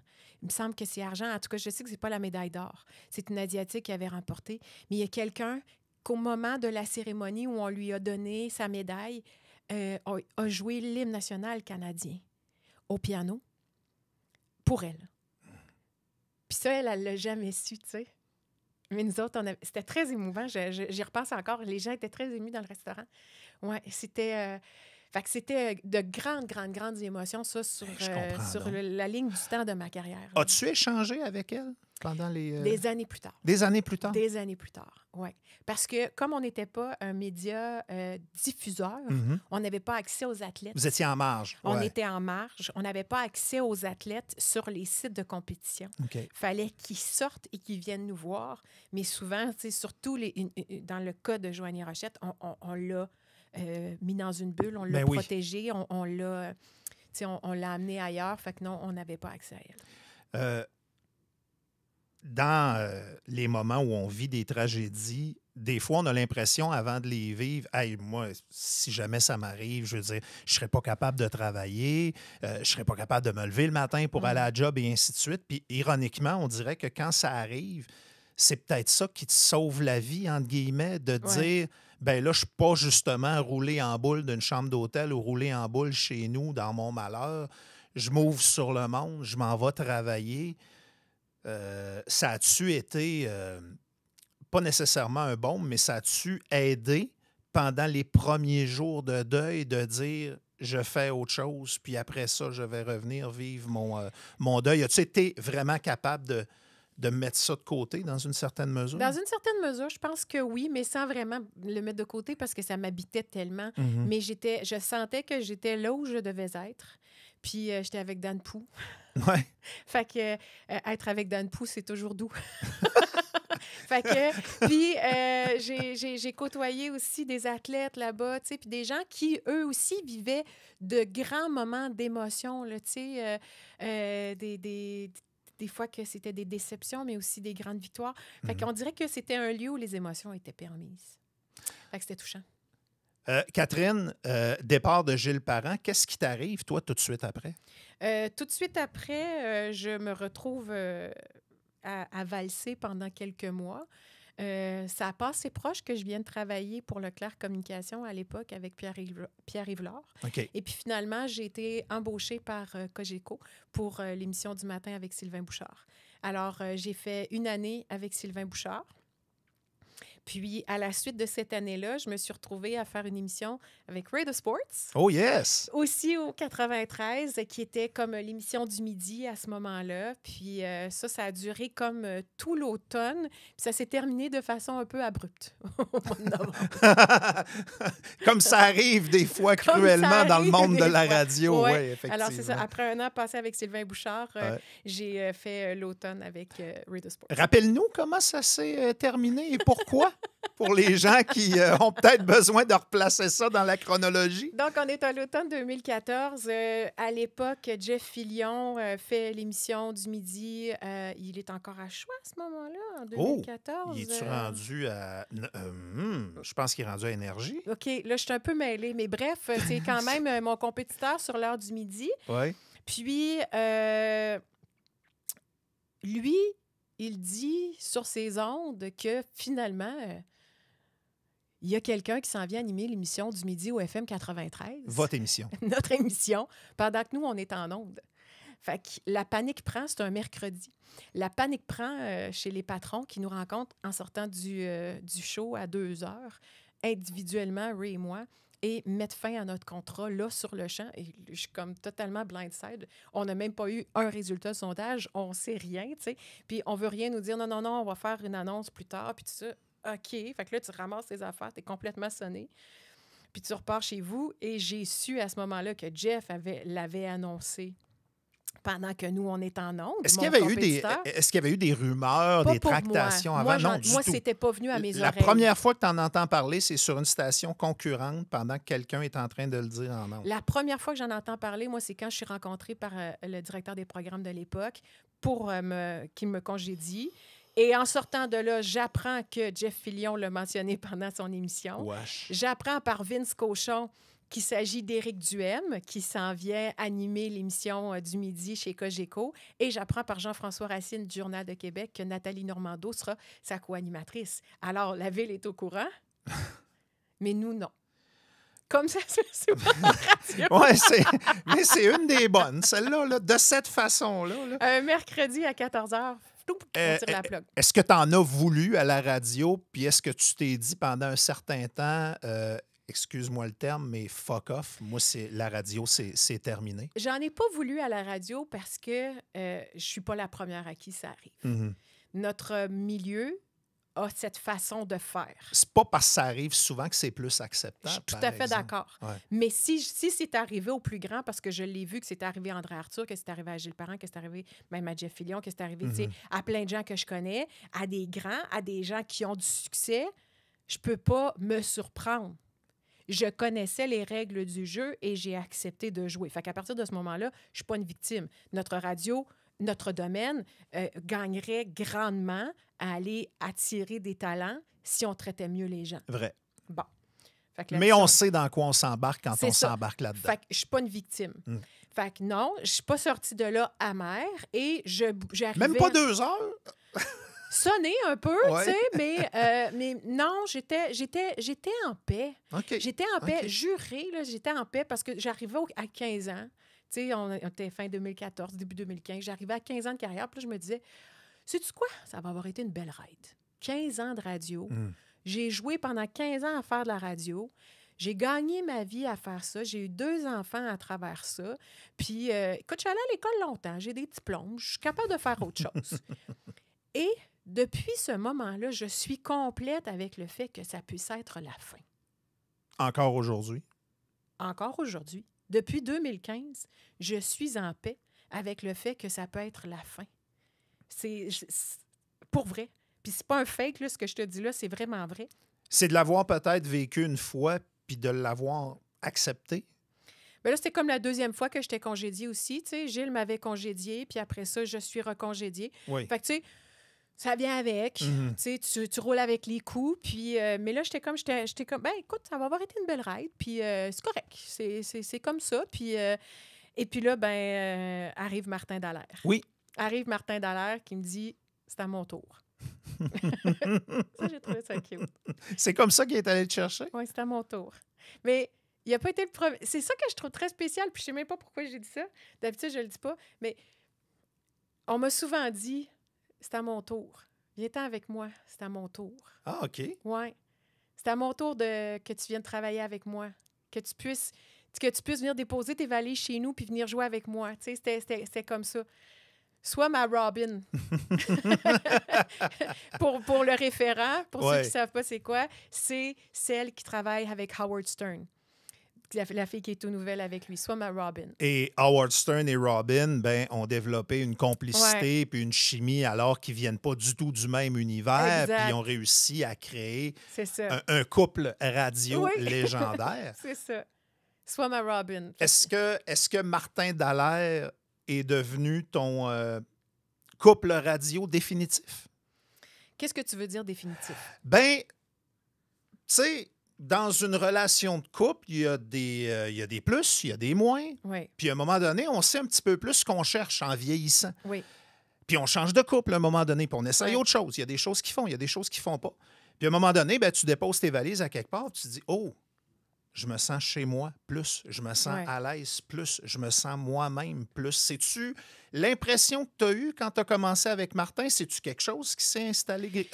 C: Il me semble que c'est argent. En tout cas, je sais que ce n'est pas la médaille d'or. C'est une Asiatique qui avait remporté. Mais il y a quelqu'un qu'au moment de la cérémonie où on lui a donné sa médaille, a joué l'hymne national canadien au piano pour elle. Puis ça, elle ne l'a jamais su, tu sais. Mais nous autres, c'était très émouvant. J'y repense encore. Les gens étaient très émus dans le restaurant. Oui, c'était... Fait que c'était de grandes émotions, ça, sur la ligne du temps de ma carrière.
B: As-tu échangé avec elle pendant les...
C: Des années plus tard.
B: Des années plus tard?
C: Des années plus tard, oui. Parce que comme on n'était pas un média diffuseur, on n'avait pas accès aux athlètes.
B: Vous étiez en marge.
C: On était en marge. On n'avait pas accès aux athlètes sur les sites de compétition. Il fallait qu'ils sortent et qu'ils viennent nous voir. Mais souvent, surtout dans le cas de Joanie Rochette, on l'a... mis dans une bulle, on l'a protégé, on l'a amené ailleurs. Fait que non, on n'avait pas accès à elle.
B: dans les moments où on vit des tragédies, des fois, on a l'impression, avant de les vivre, hey, moi, si jamais ça m'arrive, je veux dire, je ne serais pas capable de travailler, je ne serais pas capable de me lever le matin pour aller à la job et ainsi de suite. Puis, ironiquement, on dirait que quand ça arrive, c'est peut-être ça qui te sauve la vie, entre guillemets, de dire, ben là, je ne suis pas justement roulé en boule d'une chambre d'hôtel ou roulé en boule chez nous dans mon malheur. Je m'ouvre sur le monde, je m'en vais travailler. Ça a-tu été, pas nécessairement un baume, mais ça a-tu aidé pendant les premiers jours de deuil de dire je fais autre chose, puis après ça, je vais revenir vivre mon deuil? As-tu été vraiment capable de mettre ça de côté dans une certaine mesure?
C: Dans une certaine mesure, je pense que oui, mais sans vraiment le mettre de côté parce que ça m'habitait tellement.
B: Mhm.
C: Mais je sentais que j'étais là où je devais être. Puis j'étais avec Dan Pou.
B: Ouais.
C: Fait que être avec Dan Pou, c'est toujours doux. Fait que, puis j'ai côtoyé aussi des athlètes là-bas, tu sais, puis des gens qui, eux aussi, vivaient de grands moments d'émotion, là, tu sais, des fois que c'était des déceptions, mais aussi des grandes victoires. Fait qu'on dirait que c'était un lieu où les émotions étaient permises. Fait que c'était touchant.
B: Catherine, départ de Gilles Parent, qu'est-ce qui t'arrive, toi, tout de suite après?
C: Tout de suite après, je me retrouve à valser pendant quelques mois. Ça a passé proche que je vienne travailler pour Leclerc Communication à l'époque avec Pierre-Yves Lard.
B: OK.
C: Et puis finalement, j'ai été embauchée par Cogeco pour l'émission du matin avec Sylvain Bouchard. Alors, j'ai fait une année avec Sylvain Bouchard. Puis, à la suite de cette année-là, je me suis retrouvée à faire une émission avec Radio Sports.
B: Oh yes!
C: Aussi au 93, qui était comme l'émission du midi à ce moment-là. Puis ça a duré comme tout l'automne. Puis ça s'est terminé de façon un peu abrupte au mois de novembre.
B: Comme ça arrive des fois cruellement dans le monde de la radio.
C: Oui,
B: ouais, effectivement.
C: Alors, c'est ça. Après un an passé avec Sylvain Bouchard, j'ai fait l'automne avec Radio Sports.
B: Rappelle-nous comment ça s'est terminé et pourquoi, pour les gens qui ont peut-être besoin de replacer ça dans la chronologie.
C: Donc, on est à l'automne 2014. À l'époque, Jeff Fillion fait l'émission du midi. Il est encore à Choix à ce moment-là, en 2014.
B: Oh, il est-tu rendu à... je pense qu'il est rendu à Énergie.
C: OK, là, je suis un peu mêlée. Mais bref, c'est quand même mon compétiteur sur l'heure du midi.
B: Oui.
C: Puis, lui, il dit sur ses ondes que finalement... il y a quelqu'un qui s'en vient animer l'émission du midi au FM 93.
B: Votre émission.
C: Notre émission, pendant que nous, on est en onde. Fait que la panique prend, c'est un mercredi. La panique prend chez les patrons qui nous rencontrent en sortant du show à 2h, individuellement, Ray et moi, et mettre fin à notre contrat là sur le champ. Et je suis comme totalement blindside. On n'a même pas eu un résultat de sondage. On ne sait rien, tu sais. Puis on ne veut rien nous dire. Non, on va faire une annonce plus tard, puis tout ça. OK. Fait que là, tu ramasses tes affaires, tu es complètement sonné. Puis tu repars chez vous. Et j'ai su à ce moment-là que Jeff l'avait annoncé pendant que nous, on est en ondes.
B: Est-ce qu'il y avait eu des rumeurs, des tractations avant? Non, du tout.
C: Moi, c'était pas venu à mes oreilles.
B: La première fois que tu en entends parler, c'est sur une station concurrente pendant que quelqu'un est en train de le dire en ondes.
C: La première fois que j'en entends parler, moi, c'est quand je suis rencontrée par le directeur des programmes de l'époque pour qu'il me congédie. Et en sortant de là, j'apprends que Jeff Fillion l'a mentionné pendant son émission.
B: Wesh.
C: J'apprends par Vince Cochon qu'il s'agit d'Éric Duhem, qui s'en vient animer l'émission du midi chez Cogeco. Et j'apprends par Jean-François Racine du Journal de Québec que Nathalie Normando sera sa co-animatrice. Alors, la ville est au courant, mais nous, non. Comme ça se fait souvent en radio.
B: Oui, mais c'est une des bonnes, celle-là, là, de cette façon-là. Là.
C: Un mercredi à 14h. On tire la plug.
B: Est-ce que tu en as voulu à la radio, puis est-ce que tu t'es dit pendant un certain temps, excuse-moi le terme, mais fuck off, moi, la radio, c'est terminé?
C: J'en ai pas voulu à la radio parce que je suis pas la première à qui ça arrive.
B: Mm-hmm.
C: Notre milieu a cette façon de faire.
B: C'est pas parce que ça arrive souvent que c'est plus acceptable.
C: Je suis tout à fait d'accord.
B: Ouais.
C: Mais si c'est arrivé au plus grand, parce que je l'ai vu que c'est arrivé à André Arthur, que c'est arrivé à Gilles Parent, que c'est arrivé même à Jeff Fillion, que c'est arrivé à plein de gens que je connais, à des grands, à des gens qui ont du succès, je peux pas me surprendre. Je connaissais les règles du jeu et j'ai accepté de jouer. Fait qu'à partir de ce moment-là, je suis pas une victime. Notre radio notre domaine gagnerait grandement à aller attirer des talents si on traitait mieux les gens.
B: Vrai.
C: Bon. Fait que
B: Mais
C: là-dessus,
B: on sait dans quoi on s'embarque quand
C: C'est
B: on
C: ça.
B: s'embarque là-dedans.
C: Fait que je suis pas une victime. Fait que non, je suis pas sortie de là amère et j'arrivais...
B: Même pas 2 heures?
C: Sonné un peu,
B: Ouais.
C: tu sais, mais non, j'étais en paix.
B: OK.
C: J'étais en paix,
B: OK.
C: juré, là, j'étais en paix parce que j'arrivais à 15 ans. Tu sais, on était fin 2014, début 2015. J'arrivais à 15 ans de carrière, puis là, je me disais, sais-tu quoi? Ça va avoir été une belle ride. 15 ans de radio. J'ai joué pendant 15 ans à faire de la radio. J'ai gagné ma vie à faire ça. J'ai eu 2 enfants à travers ça. Puis, écoute, je suis allée à l'école longtemps. J'ai des diplômes. Je suis capable de faire autre chose. Et depuis ce moment-là, je suis complète avec le fait que ça puisse être la fin.
B: Encore aujourd'hui.
C: Encore aujourd'hui, depuis 2015, je suis en paix avec le fait que ça peut être la fin. C'est pour vrai. Puis c'est pas un fake, là, ce que je te dis là, c'est vraiment vrai.
B: C'est de l'avoir peut-être vécu une fois puis de l'avoir accepté.
C: Mais là, c'était comme la 2e fois que j'étais congédiée aussi. Tu sais, Gilles m'avait congédiée, puis après ça, je suis recongédiée.
B: Oui.
C: Fait que, tu sais, ça vient avec. Tu sais, tu roules avec les coups. Puis, mais là, j'étais comme, ben écoute, ça va avoir été une belle ride. Puis, c'est correct. C'est comme ça. Puis, et puis là, ben, arrive Martin Dallaire.
B: Oui.
C: Arrive Martin Dallaire qui me dit, c'est à mon tour. Ça, j'ai trouvé ça cute.
B: C'est comme ça qu'il est allé te chercher?
C: Oui, c'est à mon tour. Mais il n'a pas été le premier. C'est ça que je trouve très spécial. Puis je ne sais même pas pourquoi j'ai dit ça. D'habitude, je ne le dis pas. Mais on m'a souvent dit, c'est à mon tour. Viens-t'en avec moi, c'est à mon tour.
B: Ah, OK.
C: Oui. C'est à mon tour que tu viennes travailler avec moi. Que tu puisses venir déposer tes valises chez nous puis venir jouer avec moi. Tu sais, c'était comme ça. Sois ma Robin. pour le référent, pour ceux qui ne savent pas c'est quoi, c'est celle qui travaille avec Howard Stern. La fille qui est tout nouvelle avec lui. Sois ma Robin.
B: Et Howard Stern et Robin ont développé une complicité puis une chimie alors qu'ils ne viennent pas du tout du même univers.
C: Exact.
B: Puis ils ont réussi à créer
C: C'est ça.
B: un couple radio légendaire.
C: C'est ça. Sois ma Robin.
B: Est-ce que Martin Dallaire est devenu ton couple radio définitif?
C: Qu'est-ce que tu veux dire définitif?
B: Ben, tu sais, dans une relation de couple, il y a des plus, il y a des moins.
C: Oui.
B: Puis à un moment donné, on sait un petit peu plus ce qu'on cherche en vieillissant.
C: Oui.
B: Puis on change de couple à un moment donné, puis on essaye autre chose. Il y a des choses qui font, il y a des choses qui font pas. Puis à un moment donné, ben, tu déposes tes valises à quelque part, puis tu te dis, oh, je me sens chez moi plus, je me sens à l'aise plus, je me sens moi-même plus. C'est-tu l'impression que tu as eue quand tu as commencé avec Martin? C'est-tu quelque chose qui s'est installé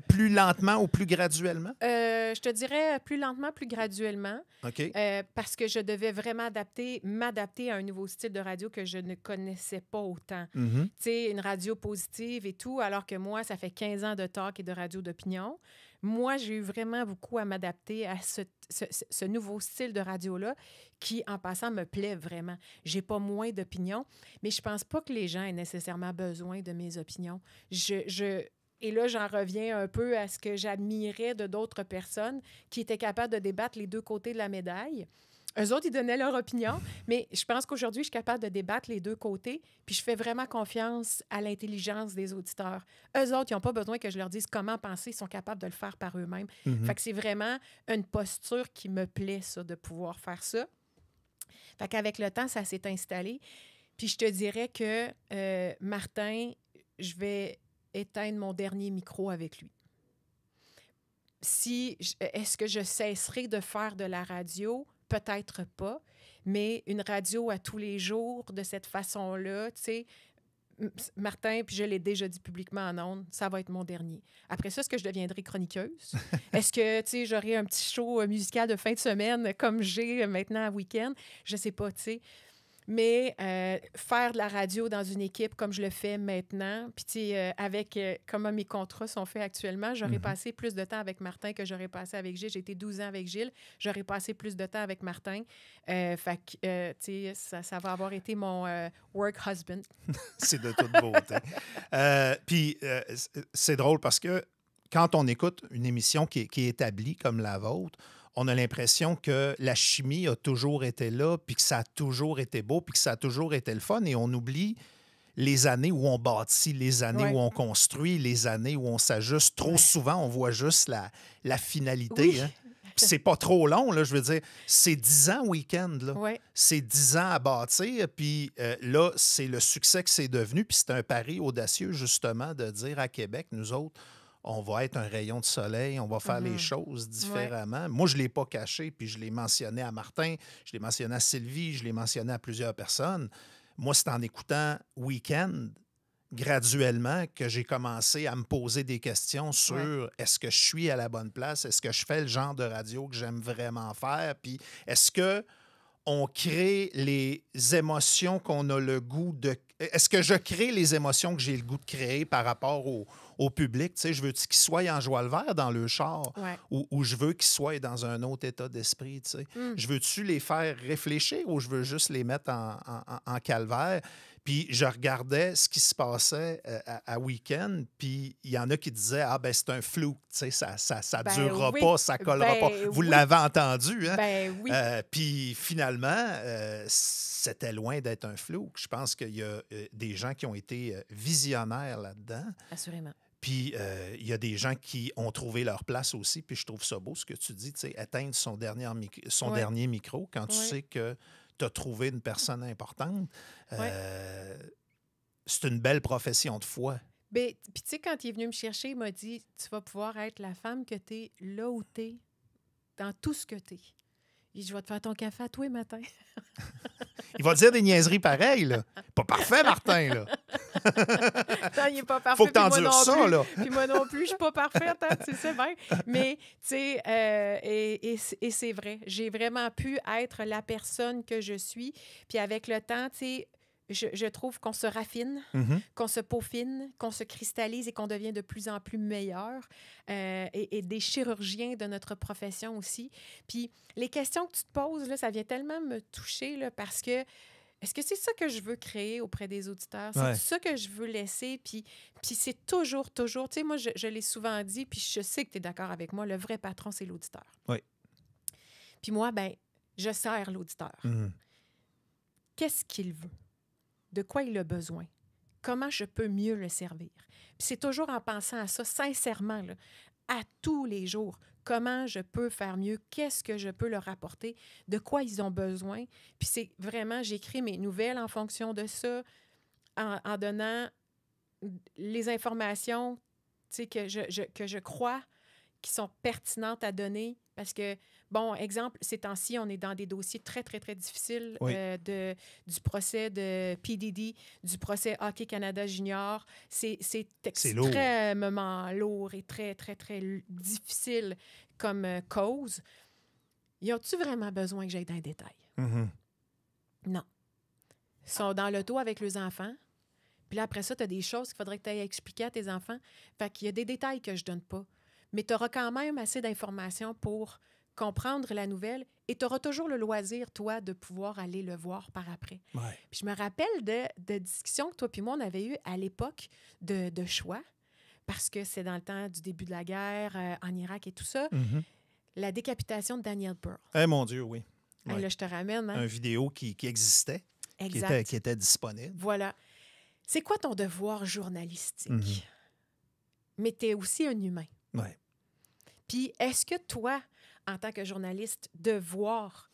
B: plus lentement ou plus graduellement?
C: Je te dirais plus lentement, plus graduellement.
B: OK.
C: Parce que je devais vraiment m'adapter à un nouveau style de radio que je ne connaissais pas autant.
B: Mm-hmm.
C: Tu sais, une radio positive et tout, alors que moi, ça fait 15 ans de talk et de radio d'opinion. Moi, j'ai eu vraiment beaucoup à m'adapter à ce nouveau style de radio-là qui, en passant, me plaît vraiment. J'ai pas moins d'opinions, mais je pense pas que les gens aient nécessairement besoin de mes opinions. Et là, j'en reviens un peu à ce que j'admirais de d'autres personnes qui étaient capables de débattre les deux côtés de la médaille. Eux autres, ils donnaient leur opinion, mais je pense qu'aujourd'hui, je suis capable de débattre les deux côtés, puis je fais vraiment confiance à l'intelligence des auditeurs. Eux autres, ils n'ont pas besoin que je leur dise comment penser, ils sont capables de le faire par eux-mêmes.
B: Mm-hmm.
C: Fait que c'est vraiment une posture qui me plaît, ça, de pouvoir faire ça. Fait qu'avec le temps, ça s'est installé. Puis je te dirais que Martin, je vais éteindre mon dernier micro avec lui. Est-ce que je cesserai de faire de la radio? Peut-être pas, mais une radio à tous les jours de cette façon-là, tu sais, Martin, puis je l'ai déjà dit publiquement en ondes, ça va être mon dernier. Après ça, est-ce que je deviendrai chroniqueuse? Est-ce que, tu sais, j'aurai un petit show musical de fin de semaine comme j'ai maintenant à week-end? Je sais pas, tu sais. Mais faire de la radio dans une équipe comme je le fais maintenant, puis tu sais, avec comment mes contrats sont faits actuellement, j'aurais passé plus de temps avec Martin que j'aurais passé avec Gilles. J'ai été 12 ans avec Gilles. J'aurais passé plus de temps avec Martin. Fait que, tu sais, ça va avoir été mon work husband.
B: C'est de toute beauté. Puis c'est drôle parce que quand on écoute une émission qui est établie comme la vôtre, on a l'impression que la chimie a toujours été là, puis que ça a toujours été beau, puis que ça a toujours été le fun, et on oublie les années où on bâtit, les années
C: Ouais.
B: où on construit, les années où on s'ajuste. Trop
C: Ouais.
B: souvent, on voit juste la finalité.
C: Oui.
B: Hein. Puis c'est pas trop long, là, je veux dire. C'est 10 ans week-end, là.
C: Ouais.
B: C'est 10 ans à bâtir, puis là, c'est le succès que c'est devenu. Puis c'est un pari audacieux, justement, de dire à Québec, nous autres, on va être un rayon de soleil, on va faire les choses différemment. Moi, je ne l'ai pas caché, puis je l'ai mentionné à Martin, je l'ai mentionné à Sylvie, je l'ai mentionné à plusieurs personnes. Moi, c'est en écoutant Week-end, graduellement, que j'ai commencé à me poser des questions sur est-ce que je suis à la bonne place, est-ce que je fais le genre de radio que j'aime vraiment faire, puis est-ce que on crée les émotions qu'on a le goût de... Est-ce que je crée les émotions que j'ai le goût de créer par rapport au public? Tu sais, je veux qu'ils soient en joie le vert dans le char ou je veux qu'ils soient dans un autre état d'esprit? Tu sais? Je veux-tu les faire réfléchir ou je veux juste les mettre en calvaire? Puis je regardais ce qui se passait à Week-end, puis il y en a qui disaient « Ah, ben c'est un flou, tu sais, ça durera pas, ça collera pas. » Vous l'avez entendu, hein?
C: Ben oui.
B: Puis finalement, c'était loin d'être un flou. Je pense qu'il y a des gens qui ont été visionnaires là-dedans.
C: Assurément.
B: Puis il y a des gens qui ont trouvé leur place aussi. Puis je trouve ça beau ce que tu dis, tu sais, atteindre son dernier micro quand tu sais que tu as trouvé une personne importante. C'est une belle profession de foi.
C: Puis tu sais, quand il est venu me chercher, il m'a dit « Tu vas pouvoir être la femme que tu es là où tu es, dans tout ce que tu es. » Je vais te faire ton café à tous les matins.
B: Il va dire des niaiseries pareilles, là. Pas parfait, Martin, là.
C: Non, il n'est pas parfait.
B: Faut que t'endures ça, là.
C: Puis moi non plus, je suis pas parfaite, hein, tu sais bien. Mais, tu sais, et c'est vrai. J'ai vraiment pu être la personne que je suis. Puis avec le temps, tu sais, je trouve qu'on se raffine, qu'on se peaufine, qu'on se cristallise et qu'on devient de plus en plus meilleur. Et des chirurgiens de notre profession aussi. Puis les questions que tu te poses, là, ça vient tellement me toucher là, parce que est-ce que c'est ça que je veux créer auprès des auditeurs? C'est ça que je veux laisser? Puis c'est toujours, tu sais, moi, je l'ai souvent dit, puis je sais que tu es d'accord avec moi, le vrai patron, c'est l'auditeur.
B: Oui.
C: Puis moi, ben je sers l'auditeur. Qu'est-ce qu'il veut? De quoi il a besoin? Comment je peux mieux le servir? Puis c'est toujours en pensant à ça, sincèrement, là, à tous les jours. Comment je peux faire mieux? Qu'est-ce que je peux leur apporter? De quoi ils ont besoin? Puis c'est vraiment, j'écris mes nouvelles en fonction de ça, en donnant les informations que je crois qui sont pertinentes à donner. Parce que, bon, exemple, ces temps-ci, on est dans des dossiers très, très, très difficiles du procès de PDD, du procès Hockey Canada Junior. C'est extrêmement lourd et très, très, très difficile comme cause. Y a-tu vraiment besoin que j'aille dans les détails? Non. Ils sont dans l'auto avec leurs enfants. Puis là, après ça, tu as des choses qu'il faudrait que tu ailles expliquer à tes enfants. Fait qu'il y a des détails que je donne pas. Mais tu auras quand même assez d'informations pour comprendre la nouvelle et tu auras toujours le loisir, toi, de pouvoir aller le voir par après. Puis je me rappelle de discussions que toi puis moi, on avait eues à l'époque de choix, parce que c'est dans le temps du début de la guerre en Irak et tout ça. La décapitation de Daniel Pearl.
B: Eh mon Dieu, oui.
C: Hey, là, je te ramène. Hein?
B: Une vidéo qui existait, qui était disponible.
C: Voilà. C'est quoi ton devoir journalistique? Mais tu es aussi un humain.
B: Oui.
C: Puis, est-ce que toi, en tant que journaliste, de voir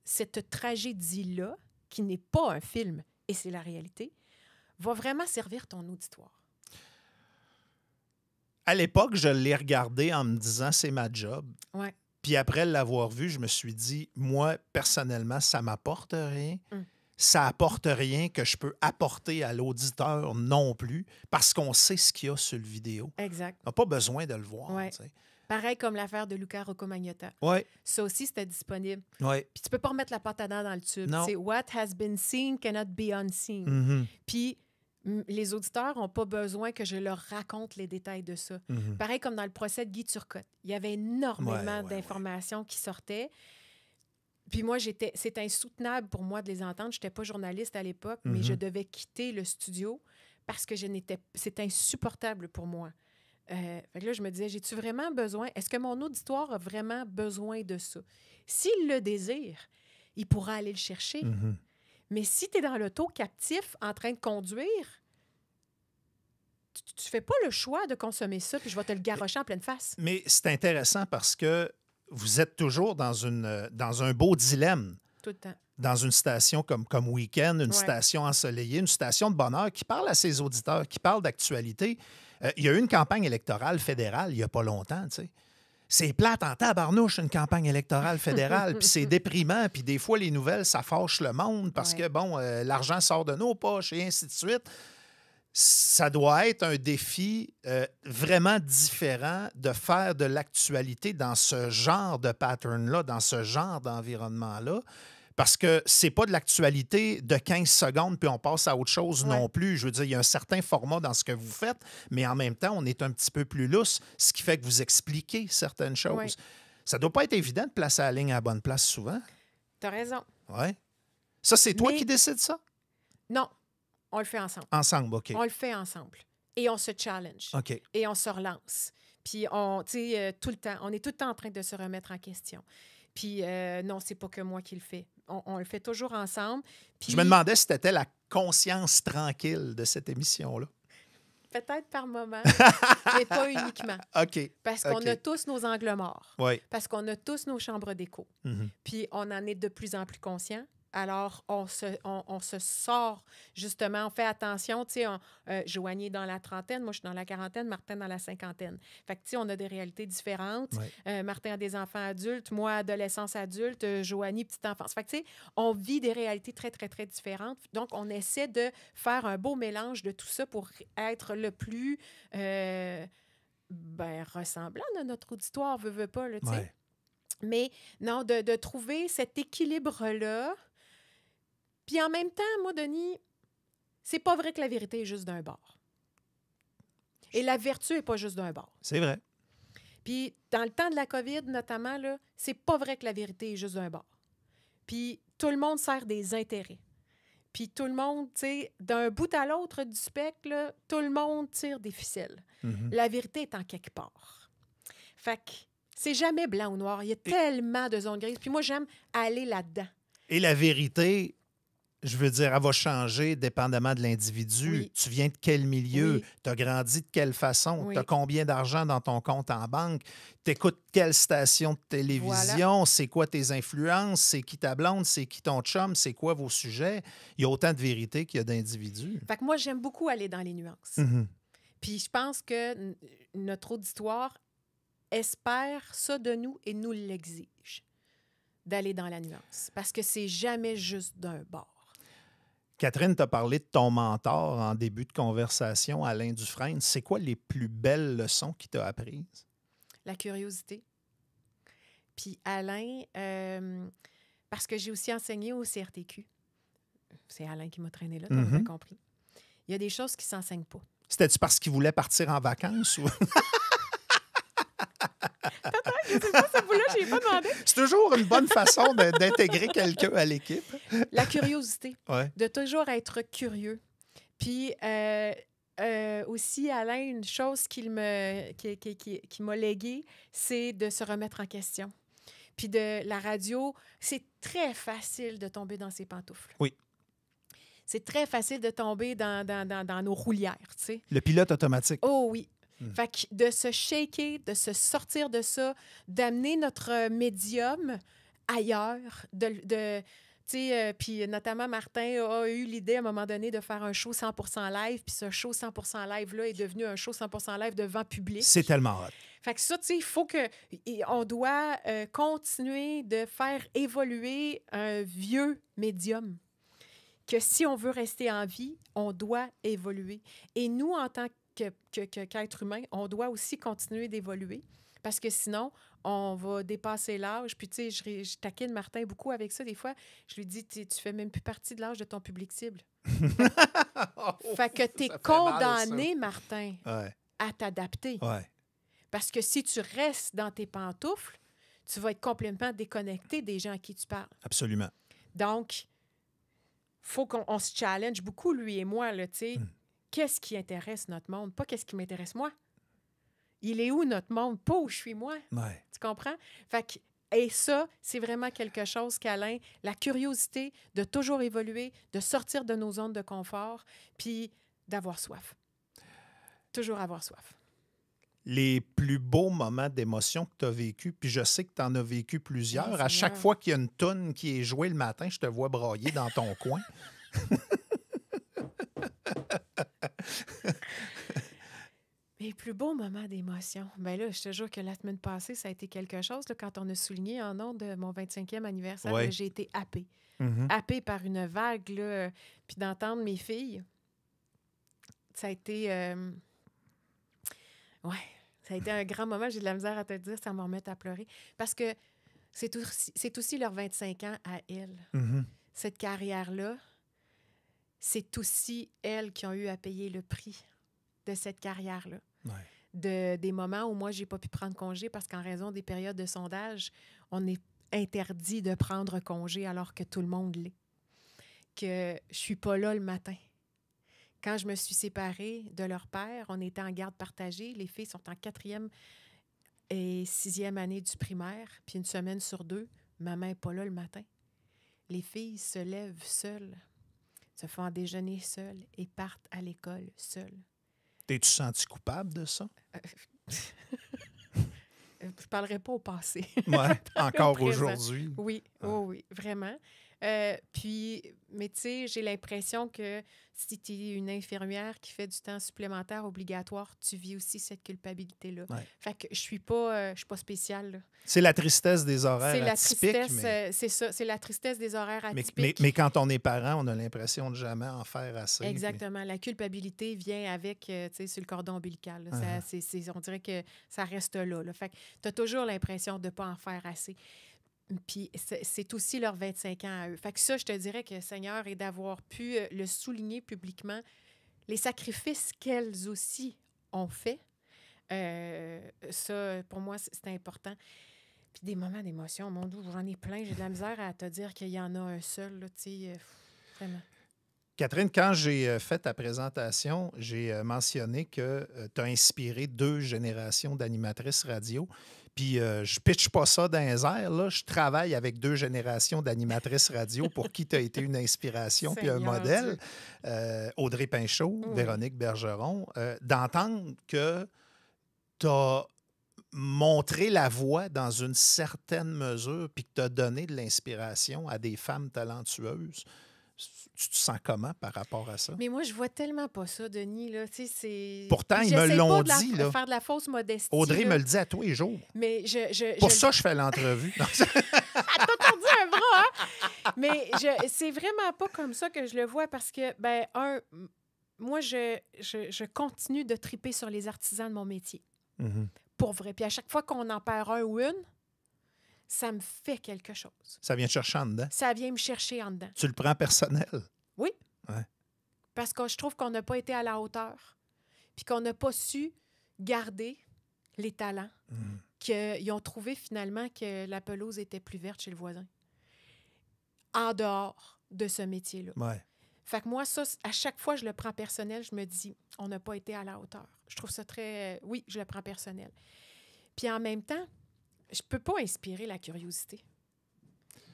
C: cette tragédie-là, qui n'est pas un film, et c'est la réalité, va vraiment servir ton auditoire?
B: À l'époque, je l'ai regardé en me disant « c'est ma job ».
C: Ouais.
B: Puis après l'avoir vu, je me suis dit, moi, personnellement, ça m'apporte rien. Ça apporte rien que je peux apporter à l'auditeur non plus, parce qu'on sait ce qu'il y a sur le vidéo.
C: Exact.
B: On n'a pas besoin de le voir.
C: Ouais. Pareil comme l'affaire de Luca Rocco-Magnotta.
B: Oui.
C: Ça aussi, c'était disponible.
B: Oui.
C: Puis tu peux pas remettre la pâte à dents dans le tube.
B: Non.
C: C'est « what has been seen cannot be unseen ». Puis les auditeurs n'ont pas besoin que je leur raconte les détails de ça. Pareil comme dans le procès de Guy Turcotte. Il y avait énormément d'informations qui sortaient. Puis moi, c'était insoutenable pour moi de les entendre. Je n'étais pas journaliste à l'époque, mais je devais quitter le studio parce que c'était insupportable pour moi. Fait que là, je me disais, j'ai-tu vraiment besoin? Est-ce que mon auditoire a vraiment besoin de ça? S'il le désire, il pourra aller le chercher. Mais si tu es dans l'auto captif en train de conduire, tu fais pas le choix de consommer ça, puis je vais te le garrocher en pleine face.
B: Mais c'est intéressant parce que vous êtes toujours dans un beau dilemme.
C: Tout le temps.
B: Dans une station comme Week-end, une
C: Ouais.
B: station ensoleillée, une station de bonheur qui parle à ses auditeurs, qui parle d'actualité. Il y a eu une campagne électorale fédérale il n'y a pas longtemps, tu sais. C'est plate en tabarnouche, une campagne électorale fédérale, puis c'est déprimant, puis des fois, les nouvelles, ça fâche le monde parce
C: Ouais.
B: que, bon, l'argent sort de nos poches et ainsi de suite. Ça doit être un défi vraiment différent de faire de l'actualité dans ce genre de pattern-là, dans ce genre d'environnement-là. Parce que c'est pas de l'actualité de 15 secondes puis on passe à autre chose
C: Ouais.
B: non plus. Je veux dire, il y a un certain format dans ce que vous faites, mais en même temps, on est un petit peu plus lousse, ce qui fait que vous expliquez certaines choses.
C: Ouais.
B: Ça doit pas être évident de placer la ligne à la bonne place souvent.
C: T'as raison.
B: Ouais. Ça, c'est toi
C: Mais-
B: qui décides ça?
C: Non, on le fait ensemble.
B: Ensemble, OK.
C: On le fait ensemble. Et on se challenge.
B: OK.
C: Et on se relance. Puis, tout le temps, on est tout le temps en train de se remettre en question. Puis, non, c'est pas que moi qui le fais. On le fait toujours ensemble. Puis,
B: Je me demandais si c'était la conscience tranquille de cette émission-là.
C: peut-être par moment, mais pas uniquement.
B: OK.
C: Parce qu'on
B: OK.
C: a tous nos angles morts.
B: Oui.
C: Parce qu'on a tous nos chambres d'écho.
B: Mhm.
C: Puis on en est de plus en plus conscient. Alors, on se sort, justement, on fait attention. Tu sais, Joanie est dans la trentaine, moi, je suis dans la quarantaine, Martin dans la cinquantaine. Fait que, tu sais, on a des réalités différentes.
B: Ouais.
C: Martin a des enfants adultes, moi, adolescence adulte, Joanie, petite enfance. Fait que, tu sais, on vit des réalités très, très, très différentes. Donc, on essaie de faire un beau mélange de tout ça pour être le plus ressemblant à notre auditoire, veut pas, là, tu sais.
B: Ouais.
C: Mais non, de trouver cet équilibre-là. Puis en même temps, moi, Denis, c'est pas vrai que la vérité est juste d'un bord. Et la vertu n'est pas juste d'un bord.
B: C'est vrai.
C: Puis dans le temps de la COVID, notamment, là, c'est pas vrai que la vérité est juste d'un bord. Puis tout le monde sert des intérêts. Puis tout le monde, tu sais, d'un bout à l'autre du spectre, là, tout le monde tire des ficelles.
B: Mhm.
C: La vérité est en quelque part. Fait que c'est jamais blanc ou noir. Il y a tellement de zones grises. Puis moi, j'aime aller là-dedans.
B: Et la vérité, je veux dire, elle va changer dépendamment de l'individu.
C: Oui.
B: Tu viens de quel milieu?
C: Oui.
B: Tu as grandi de quelle façon?
C: Oui.
B: Tu as combien d'argent dans ton compte en banque? Tu écoutes quelle station de télévision? C'est quoi tes influences? C'est qui ta blonde? C'est qui ton chum? C'est quoi vos sujets? Il y a autant de vérité qu'il y a d'individus.
C: Fait que moi, j'aime beaucoup aller dans les nuances.
B: Mhm.
C: Puis je pense que notre auditoire espère ça de nous et nous l'exige, d'aller dans la nuance. Parce que c'est jamais juste d'un bord.
B: Catherine t'a parlé de ton mentor en début de conversation, Alain Dufresne. C'est quoi les plus belles leçons qu'il t'a apprises?
C: La curiosité. Puis Alain, parce que j'ai aussi enseigné au CRTQ. C'est Alain qui m'a traîné là, tu as compris. Il y a des choses qui ne s'enseignent pas.
B: C'était-tu parce qu'il voulait partir en vacances? Ou...
C: Je sais pas, ce bout-là, je n'ai pas demandé.
B: C'est toujours une bonne façon d'intégrer quelqu'un à l'équipe.
C: La curiosité.
B: Ouais.
C: De toujours être curieux. Puis aussi, Alain, une chose qui m'a légué, c'est de se remettre en question. Puis de la radio, c'est très facile de tomber dans ses pantoufles.
B: Oui.
C: C'est très facile de tomber dans nos roulières, tu sais.
B: Le pilote automatique.
C: Oh oui. Fait que de se shaker, de se sortir de ça, d'amener notre médium ailleurs, tu sais, puis notamment Martin a eu l'idée à un moment donné de faire un show 100% live, puis ce show 100% live-là est devenu un show 100% live devant public.
B: C'est tellement hot.
C: Fait que ça, tu sais, il faut que... On doit continuer de faire évoluer un vieux médium. Que si on veut rester en vie, on doit évoluer. Et nous, en tant qu'être humain, on doit aussi continuer d'évoluer parce que sinon, on va dépasser l'âge. Puis, tu sais, je taquine Martin beaucoup avec ça. Des fois, je lui dis, tu fais même plus partie de l'âge de ton public cible. Fait que tu es condamné, Martin, à t'adapter.
B: Ouais.
C: Parce que si tu restes dans tes pantoufles, tu vas être complètement déconnecté des gens à qui tu parles.
B: Absolument.
C: Donc, il faut qu'on se challenge beaucoup, lui et moi, là, tu sais. Qu'est-ce qui intéresse notre monde? Pas qu'est-ce qui m'intéresse moi. Il est où notre monde? Pas où je suis moi.
B: Ouais.
C: Tu comprends? Fait que Et ça, c'est vraiment quelque chose qu'Alain, la curiosité de toujours évoluer, de sortir de nos zones de confort, puis d'avoir soif. Toujours avoir soif.
B: Les plus beaux moments d'émotion que tu as vécu, puis je sais que tu en as vécu plusieurs.
C: Oui,
B: À chaque
C: Seigneur.
B: fois qu'il y a une toune qui est jouée le matin, je te vois brailler dans ton coin.
C: Mes plus beaux moments d'émotion. Bien là, je te jure que la semaine passée, ça a été quelque chose. Là, quand on a souligné en ondes de mon 25e anniversaire,
B: Ouais.
C: là, j'ai été happée.
B: Mhm.
C: Happée par une vague. Là, puis d'entendre mes filles, ça a été... ouais, ça a été un grand moment. J'ai de la misère à te dire, ça me remet à pleurer. Parce que c'est aussi leurs 25 ans à elles.
B: Mhm.
C: Cette carrière-là, c'est aussi elles qui ont eu à payer le prix de cette carrière-là.
B: Ouais.
C: Des moments où moi, j'ai pas pu prendre congé parce qu'en raison des périodes de sondage, on est interdit de prendre congé alors que tout le monde l'est. Que je suis pas là le matin. Quand je me suis séparée de leur père, on était en garde partagée. Les filles sont en 4e et 6e année du primaire. Puis une semaine sur 2, maman n'est pas là le matin. Les filles se lèvent seules, se font déjeuner seules et partent à l'école seules.
B: T'es-tu senti coupable de ça?
C: Je parlerai pas au passé.
B: Ouais, encore
C: présent.
B: aujourd'hui.
C: Oui,
B: Ouais.
C: oh oui, vraiment. Puis, mais tu sais, j'ai l'impression que si tu es une infirmière qui fait du temps supplémentaire obligatoire, tu vis aussi cette culpabilité-là.
B: Ouais.
C: Fait que je suis pas spéciale. Là.
B: C'est la tristesse des horaires
C: C'est la
B: atypiques,
C: tristesse, c'est ça, c'est la tristesse des horaires
B: mais,
C: atypiques.
B: mais quand on est parent, on a l'impression de jamais en faire assez.
C: Exactement. La culpabilité vient avec, tu sais, sur le cordon ombilical. Là. On dirait que ça reste là. Fait que tu as toujours l'impression de ne pas en faire assez. Puis c'est aussi leurs 25 ans à eux. Fait que ça, je te dirais que, Seigneur, est d'avoir pu le souligner publiquement, les sacrifices qu'elles aussi ont fait. Ça, pour moi, c'est important. Puis des moments d'émotion, mon Dieu, j'en ai plein. J'ai de la misère à te dire qu'il y en a un seul, là, tu sais, vraiment.
B: Catherine, quand j'ai fait ta présentation, j'ai mentionné que tu as inspiré 2 générations d'animatrices radio. Puis je pitche pas ça dans les airs, là. Je travaille avec 2 générations d'animatrices radio pour qui tu as été une inspiration puis un
C: Seigneur
B: modèle. Audrey Pinchot,
C: Oui.
B: Véronique Bergeron. D'entendre que tu as montré la voie dans une certaine mesure puis que tu as donné de l'inspiration à des femmes talentueuses. Tu te sens comment par rapport à ça?
C: Mais moi, je vois tellement pas ça, Denis. Là. Tu sais, c'est...
B: Pourtant, ils me
C: J'essaie
B: l'ont
C: pas de
B: dit, là.
C: faire de la fausse modestie.
B: Audrey
C: là.
B: me le dit à tous les jours.
C: Mais
B: Pour ça, je fais l'entrevue. Non,
C: t'as tordu un bras, hein? Mais c'est vraiment pas comme ça que je le vois parce que, moi, je continue de triper sur les artisans de mon métier.
B: Mhm.
C: Pour vrai. Puis à chaque fois qu'on en perd un ou une, ça me fait quelque chose.
B: Ça vient te chercher en dedans.
C: Ça vient me chercher en dedans.
B: Tu le prends personnel.
C: Oui.
B: Ouais.
C: Parce que je trouve qu'on n'a pas été à la hauteur. Puis qu'on n'a pas su garder les talents.
B: Mhm.
C: Qu'ils ont trouvé finalement que la pelouse était plus verte chez le voisin. En dehors de ce métier-là.
B: Ouais.
C: Fait que moi, ça, à chaque fois que je le prends personnel, je me dis, on n'a pas été à la hauteur. Je trouve ça très... oui, je le prends personnel. Puis en même temps, je peux pas inspirer la curiosité.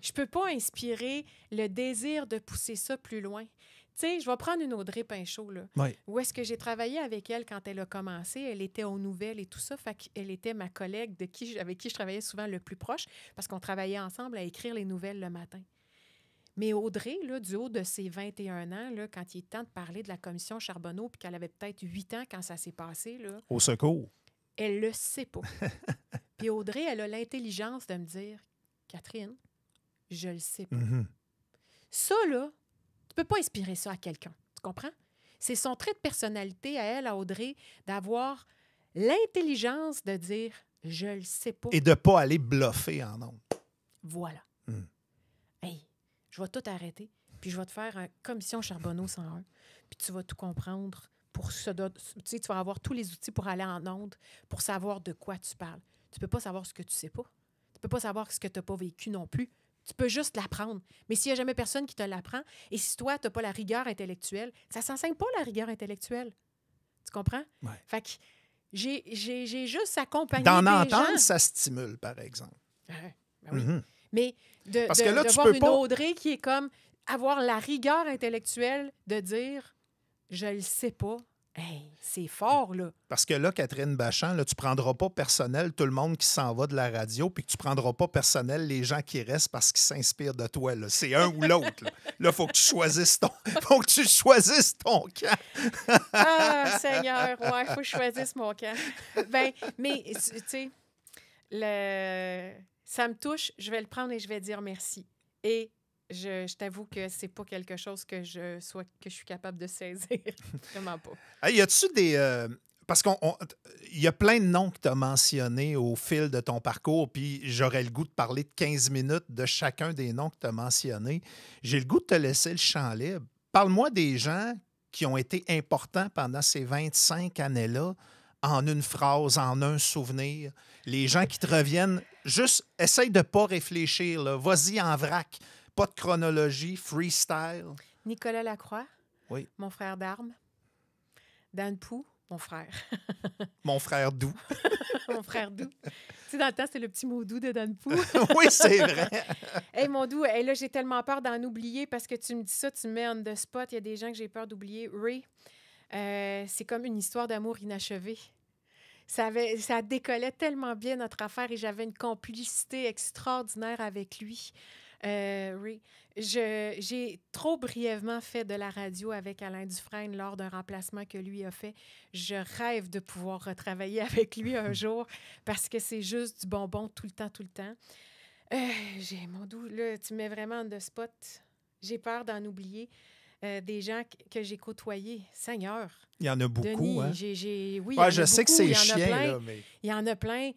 C: Je peux pas inspirer le désir de pousser ça plus loin. Tu sais, je vais prendre une Audrey Pinchot, là.
B: Ouais.
C: Où est-ce que j'ai travaillé avec elle quand elle a commencé? Elle était aux nouvelles et tout ça. Fait qu'elle était ma collègue avec qui je travaillais souvent le plus proche parce qu'on travaillait ensemble à écrire les nouvelles le matin. Mais Audrey, là, du haut de ses 21 ans, là, quand il est temps de parler de la commission Charbonneau puis qu'elle avait peut-être 8 ans quand ça s'est passé, là,
B: Au secours.
C: elle le sait pas. Puis Audrey, elle a l'intelligence de me dire, Catherine, je le sais pas.
B: Mhm.
C: Ça, là, tu peux pas inspirer ça à quelqu'un. Tu comprends? C'est son trait de personnalité à elle, à Audrey, d'avoir l'intelligence de dire, je le sais pas.
B: Et de ne pas aller bluffer en ondes.
C: Voilà.
B: Mm.
C: Hey, je vais tout arrêter, puis je vais te faire une commission Charbonneau 101, puis tu vas tout comprendre. Tu sais, tu vas avoir tous les outils pour aller en ondes, pour savoir de quoi tu parles. Tu peux pas savoir ce que tu sais pas. Tu peux pas savoir ce que tu n'as pas vécu non plus. Tu peux juste l'apprendre. Mais s'il n'y a jamais personne qui te l'apprend, et si toi, tu n'as pas la rigueur intellectuelle, ça ne s'enseigne pas, la rigueur intellectuelle. Tu comprends?
B: Ouais.
C: Fait que j'ai juste accompagné
B: D'en
C: des
B: entendre,
C: gens.
B: ça stimule, par exemple.
C: Ben oui.
B: Mhm.
C: Mais
B: Parce que là,
C: de
B: tu
C: voir
B: peux
C: une
B: pas-
C: Audrey qui est comme avoir la rigueur intellectuelle de dire « je le sais pas ». Hey, c'est fort, là.
B: Parce que là, Catherine Bachand, là, tu ne prendras pas personnel tout le monde qui s'en va de la radio, puis que tu ne prendras pas personnel les gens qui restent parce qu'ils s'inspirent de toi. Là. C'est un ou l'autre. Là, il faut que tu choisisses ton camp.
C: Ah, Seigneur, ouais, il faut que je choisisse mon camp. Ben, mais, tu sais, ça me touche, je vais le prendre et je vais dire merci. Et je t'avoue que c'est pas quelque chose que je suis capable de saisir. Vraiment pas.
B: Hey, y a-tu des. Parce qu'il y a plein de noms que tu as mentionnés au fil de ton parcours, puis j'aurais le goût de parler de 15 minutes de chacun des noms que tu as mentionnés. J'ai le goût de te laisser le champ libre. Parle-moi des gens qui ont été importants pendant ces 25 années-là, en une phrase, en un souvenir. Les gens qui te reviennent, juste essaye de ne pas réfléchir. Là. Vas-y en vrac. Pas de chronologie, freestyle.
C: Nicolas Lacroix,
B: Oui.
C: mon frère d'armes. Dan Pou, mon frère.
B: Mon frère doux.
C: Mon frère doux. Tu sais, dans le temps, c'était le petit mot doux de Dan Pou.
B: Oui, c'est vrai.
C: Hey, mon doux, hey, là, j'ai tellement peur d'en oublier parce que tu me dis ça, tu me mets on the spot. Il y a des gens que j'ai peur d'oublier. Ray, c'est comme une histoire d'amour inachevée. Ça décollait tellement bien notre affaire et j'avais une complicité extraordinaire avec lui. Ray, j'ai trop brièvement fait de la radio avec Alain Dufresne lors d'un remplacement que lui a fait. Je rêve de pouvoir retravailler avec lui un jour parce que c'est juste du bonbon tout le temps, tout le temps. Mon doux, là, tu me mets vraiment on the spot. J'ai peur d'en oublier. Des gens que j'ai côtoyés. Seigneur.
B: Il y en a beaucoup,
C: Denis,
B: hein?
C: Oui,
B: Ouais,
C: il y en
B: je
C: a
B: sais que
C: beaucoup,
B: c'est
C: il y en a
B: chiant,
C: plein.
B: là, mais...
C: Il y en a plein.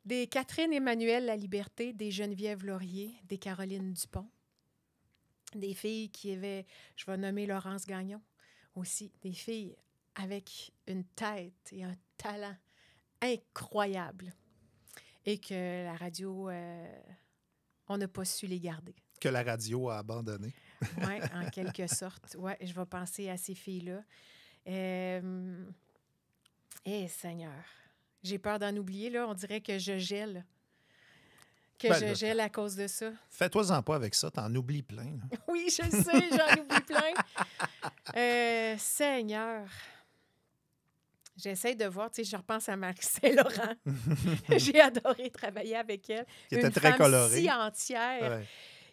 C: Des Catherine Emmanuel La Liberté, des Geneviève Laurier, des Caroline Dupont, des filles qui avaient, je vais nommer Laurence Gagnon aussi, des filles avec une tête et un talent incroyable et que la radio, on n'a pas su les garder.
B: Que la radio a abandonné.
C: Oui, en quelque sorte. Oui, je vais penser à ces filles-là. Seigneur, j'ai peur d'en oublier, là. On dirait que je gèle. Je gèle à cause de ça.
B: Fais-toi-en pas avec ça, t'en oublies plein. Là.
C: Oui, je le sais, j'en oublie plein. Seigneur, j'essaie de voir, tu sais, je repense à Marie Saint-Laurent. J'ai adoré travailler avec elle.
B: Qui était
C: une
B: très
C: femme
B: colorée.
C: si entière.
B: Ouais.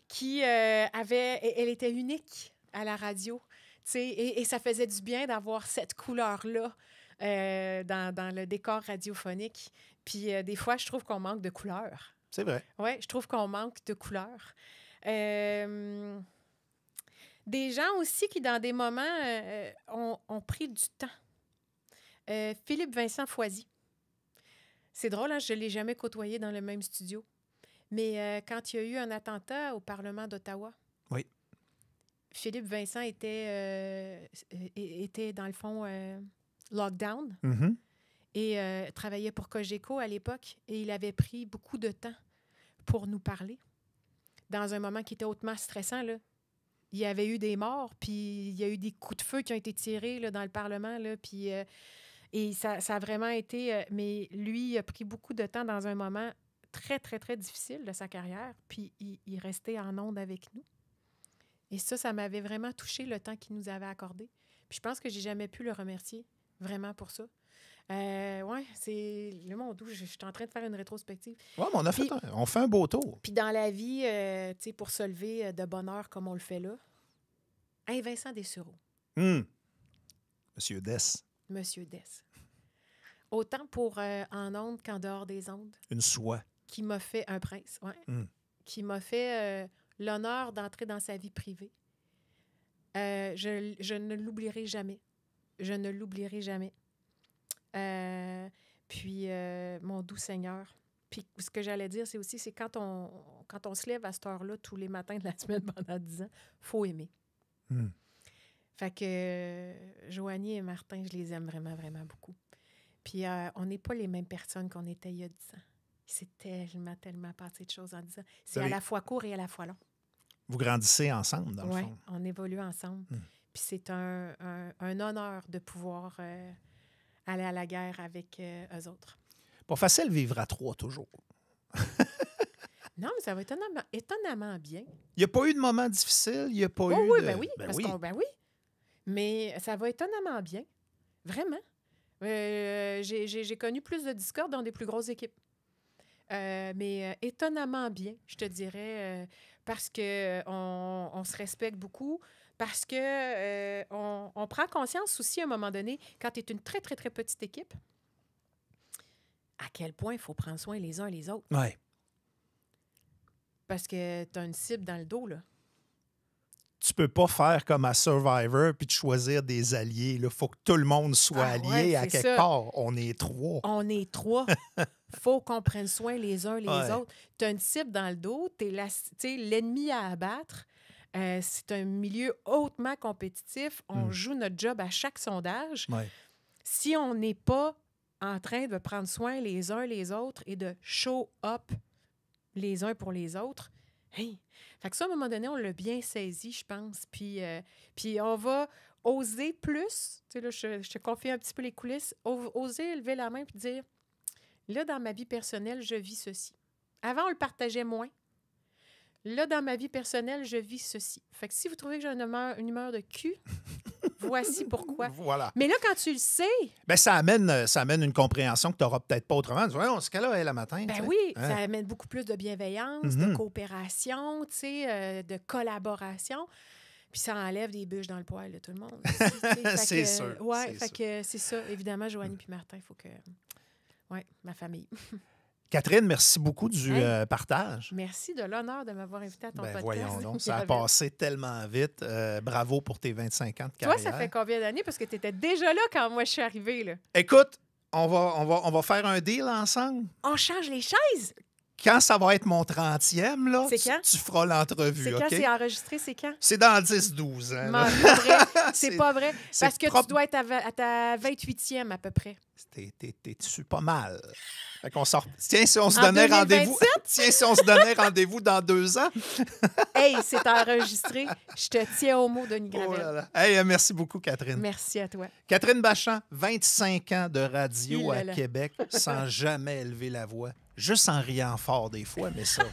C: Qui elle était unique à la radio, tu sais, et ça faisait du bien d'avoir cette couleur-là dans le décor radiophonique. Puis des fois, je trouve qu'on manque de couleurs.
B: C'est vrai.
C: Oui, je trouve qu'on manque de couleurs. Des gens aussi qui, dans des moments, ont pris du temps. Philippe Vincent Foisy. C'est drôle, hein, je ne l'ai jamais côtoyé dans le même studio. Mais quand il y a eu un attentat au Parlement d'Ottawa,
B: oui.
C: Philippe Vincent était dans le fond, lockdown
B: Mm-hmm.
C: et travaillait pour Cogeco à l'époque. Et il avait pris beaucoup de temps pour nous parler dans un moment qui était hautement stressant. Là. Il y avait eu des morts, puis il y a eu des coups de feu qui ont été tirés là, dans le Parlement. Là, puis, et ça a vraiment été... mais lui, il a pris beaucoup de temps dans un moment très, très, très difficile de sa carrière, puis il restait en onde avec nous. Et ça m'avait vraiment touché le temps qu'il nous avait accordé. Puis je pense que j'ai jamais pu le remercier vraiment pour ça. Oui, c'est le monde où je suis en train de faire une rétrospective.
B: Oui, mais on fait un beau tour.
C: Puis dans la vie, tu sais, pour se lever de bonne heure comme on le fait là, Vincent Dessureau.
B: Monsieur Dess.
C: Monsieur Dess. Autant pour en ondes qu'en dehors des ondes.
B: Une soie.
C: Qui m'a fait un prince, oui. Qui m'a fait l'honneur d'entrer dans sa vie privée. Je ne l'oublierai jamais. Je ne l'oublierai jamais. Puis, mon doux Seigneur. Puis, ce que j'allais dire, c'est aussi, c'est quand on se lève à cette heure-là, tous les matins de la semaine pendant 10 ans, il faut aimer. Fait que Joanie et Martin, je les aime vraiment, vraiment beaucoup. Puis, on n'est pas les mêmes personnes qu'on était il y a 10 ans. C'est tellement, tellement passé de choses en 10 ans. C'est à la fois court et à la fois long.
B: Vous grandissez ensemble, dans le fond.
C: Oui, on évolue ensemble. Puis c'est un honneur de pouvoir aller à la guerre avec eux autres.
B: Pas facile vivre à trois, toujours.
C: Non, mais ça va étonnamment bien.
B: Il n'y a pas eu de moment difficile? Il n'y a pas eu
C: Oui,
B: de...
C: ben oui. Oui. Mais ça va étonnamment bien. Vraiment. J'ai connu plus de discorde dans des plus grosses équipes. Mais étonnamment bien, je te dirais, parce qu'on se respecte beaucoup, parce que on prend conscience aussi à un moment donné, quand tu es une très, très, très petite équipe, à quel point il faut prendre soin les uns les autres.
B: Oui.
C: Parce que tu as une cible dans le dos, là.
B: Tu peux pas faire comme à Survivor puis de choisir des alliés. Il faut que tout le monde soit allié à quelque part. On est 3.
C: On est 3. Faut qu'on prenne soin les uns les autres. Tu as une cible dans le dos, tu es l'ennemi à abattre. C'est un milieu hautement compétitif. On joue notre job à chaque sondage.
B: Ouais.
C: Si on n'est pas en train de prendre soin les uns les autres et de show up les uns pour les autres, hey! Fait que ça, à un moment donné, on l'a bien saisi, je pense. Puis on va oser plus. Tu sais, là, je te confie un petit peu les coulisses. Oser lever la main et dire, là, dans ma vie personnelle, je vis ceci. Avant, on le partageait moins. Là, dans ma vie personnelle, je vis ceci. Fait que si vous trouvez que j'ai une humeur de cul, voici pourquoi.
B: Voilà.
C: Mais là, quand tu le sais...
B: Ben, ça amène une compréhension que tu n'auras peut-être pas autrement. Tu vois, on se cala le matin.
C: Ben oui, ça amène beaucoup plus de bienveillance, de coopération, tu sais, de collaboration. Puis ça enlève des bûches dans le poêle de tout le monde.
B: C'est sûr.
C: Oui, fait que c'est ça. Évidemment, Joanie puis Martin, il faut que... Oui, ma famille.
B: Catherine, merci beaucoup du partage.
C: Merci de l'honneur de m'avoir invité à ton podcast.
B: Voyons donc, ça a passé tellement vite. Bravo pour tes 25 ans de carrière.
C: Toi, ça fait combien d'années? Parce que tu étais déjà là quand moi je suis arrivée. Là.
B: Écoute, on va faire un deal ensemble.
C: On change les chaises?
B: Quand ça va être mon 30e, là, tu feras l'entrevue.
C: C'est quand c'est enregistré? C'est quand?
B: C'est dans 10-12 ans.
C: C'est pas vrai. Parce que tu dois être à ta 28e à peu près.
B: T'es-tu pas mal? Fait qu'on sort... Tiens, si on se donnait rendez-vous. Tiens, si on se donnait rendez-vous dans 2 ans.
C: Hey, c'est enregistré. Je te tiens au mot, Denis Gravel.
B: Oh là là. Hey, merci beaucoup, Catherine.
C: Merci à toi.
B: Catherine Bachand, 25 ans de radio à Québec sans jamais élever la voix. Juste en riant fort des fois, mais ça,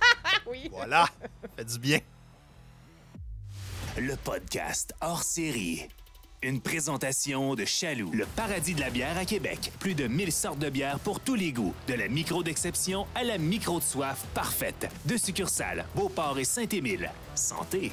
C: oui.
B: Voilà, fait du bien.
A: Le podcast hors série. Une présentation de Chaloux, le paradis de la bière à Québec. Plus de 1000 sortes de bières pour tous les goûts. De la micro d'exception à la micro de soif parfaite. 2 succursales, Beauport et Saint-Émile. Santé!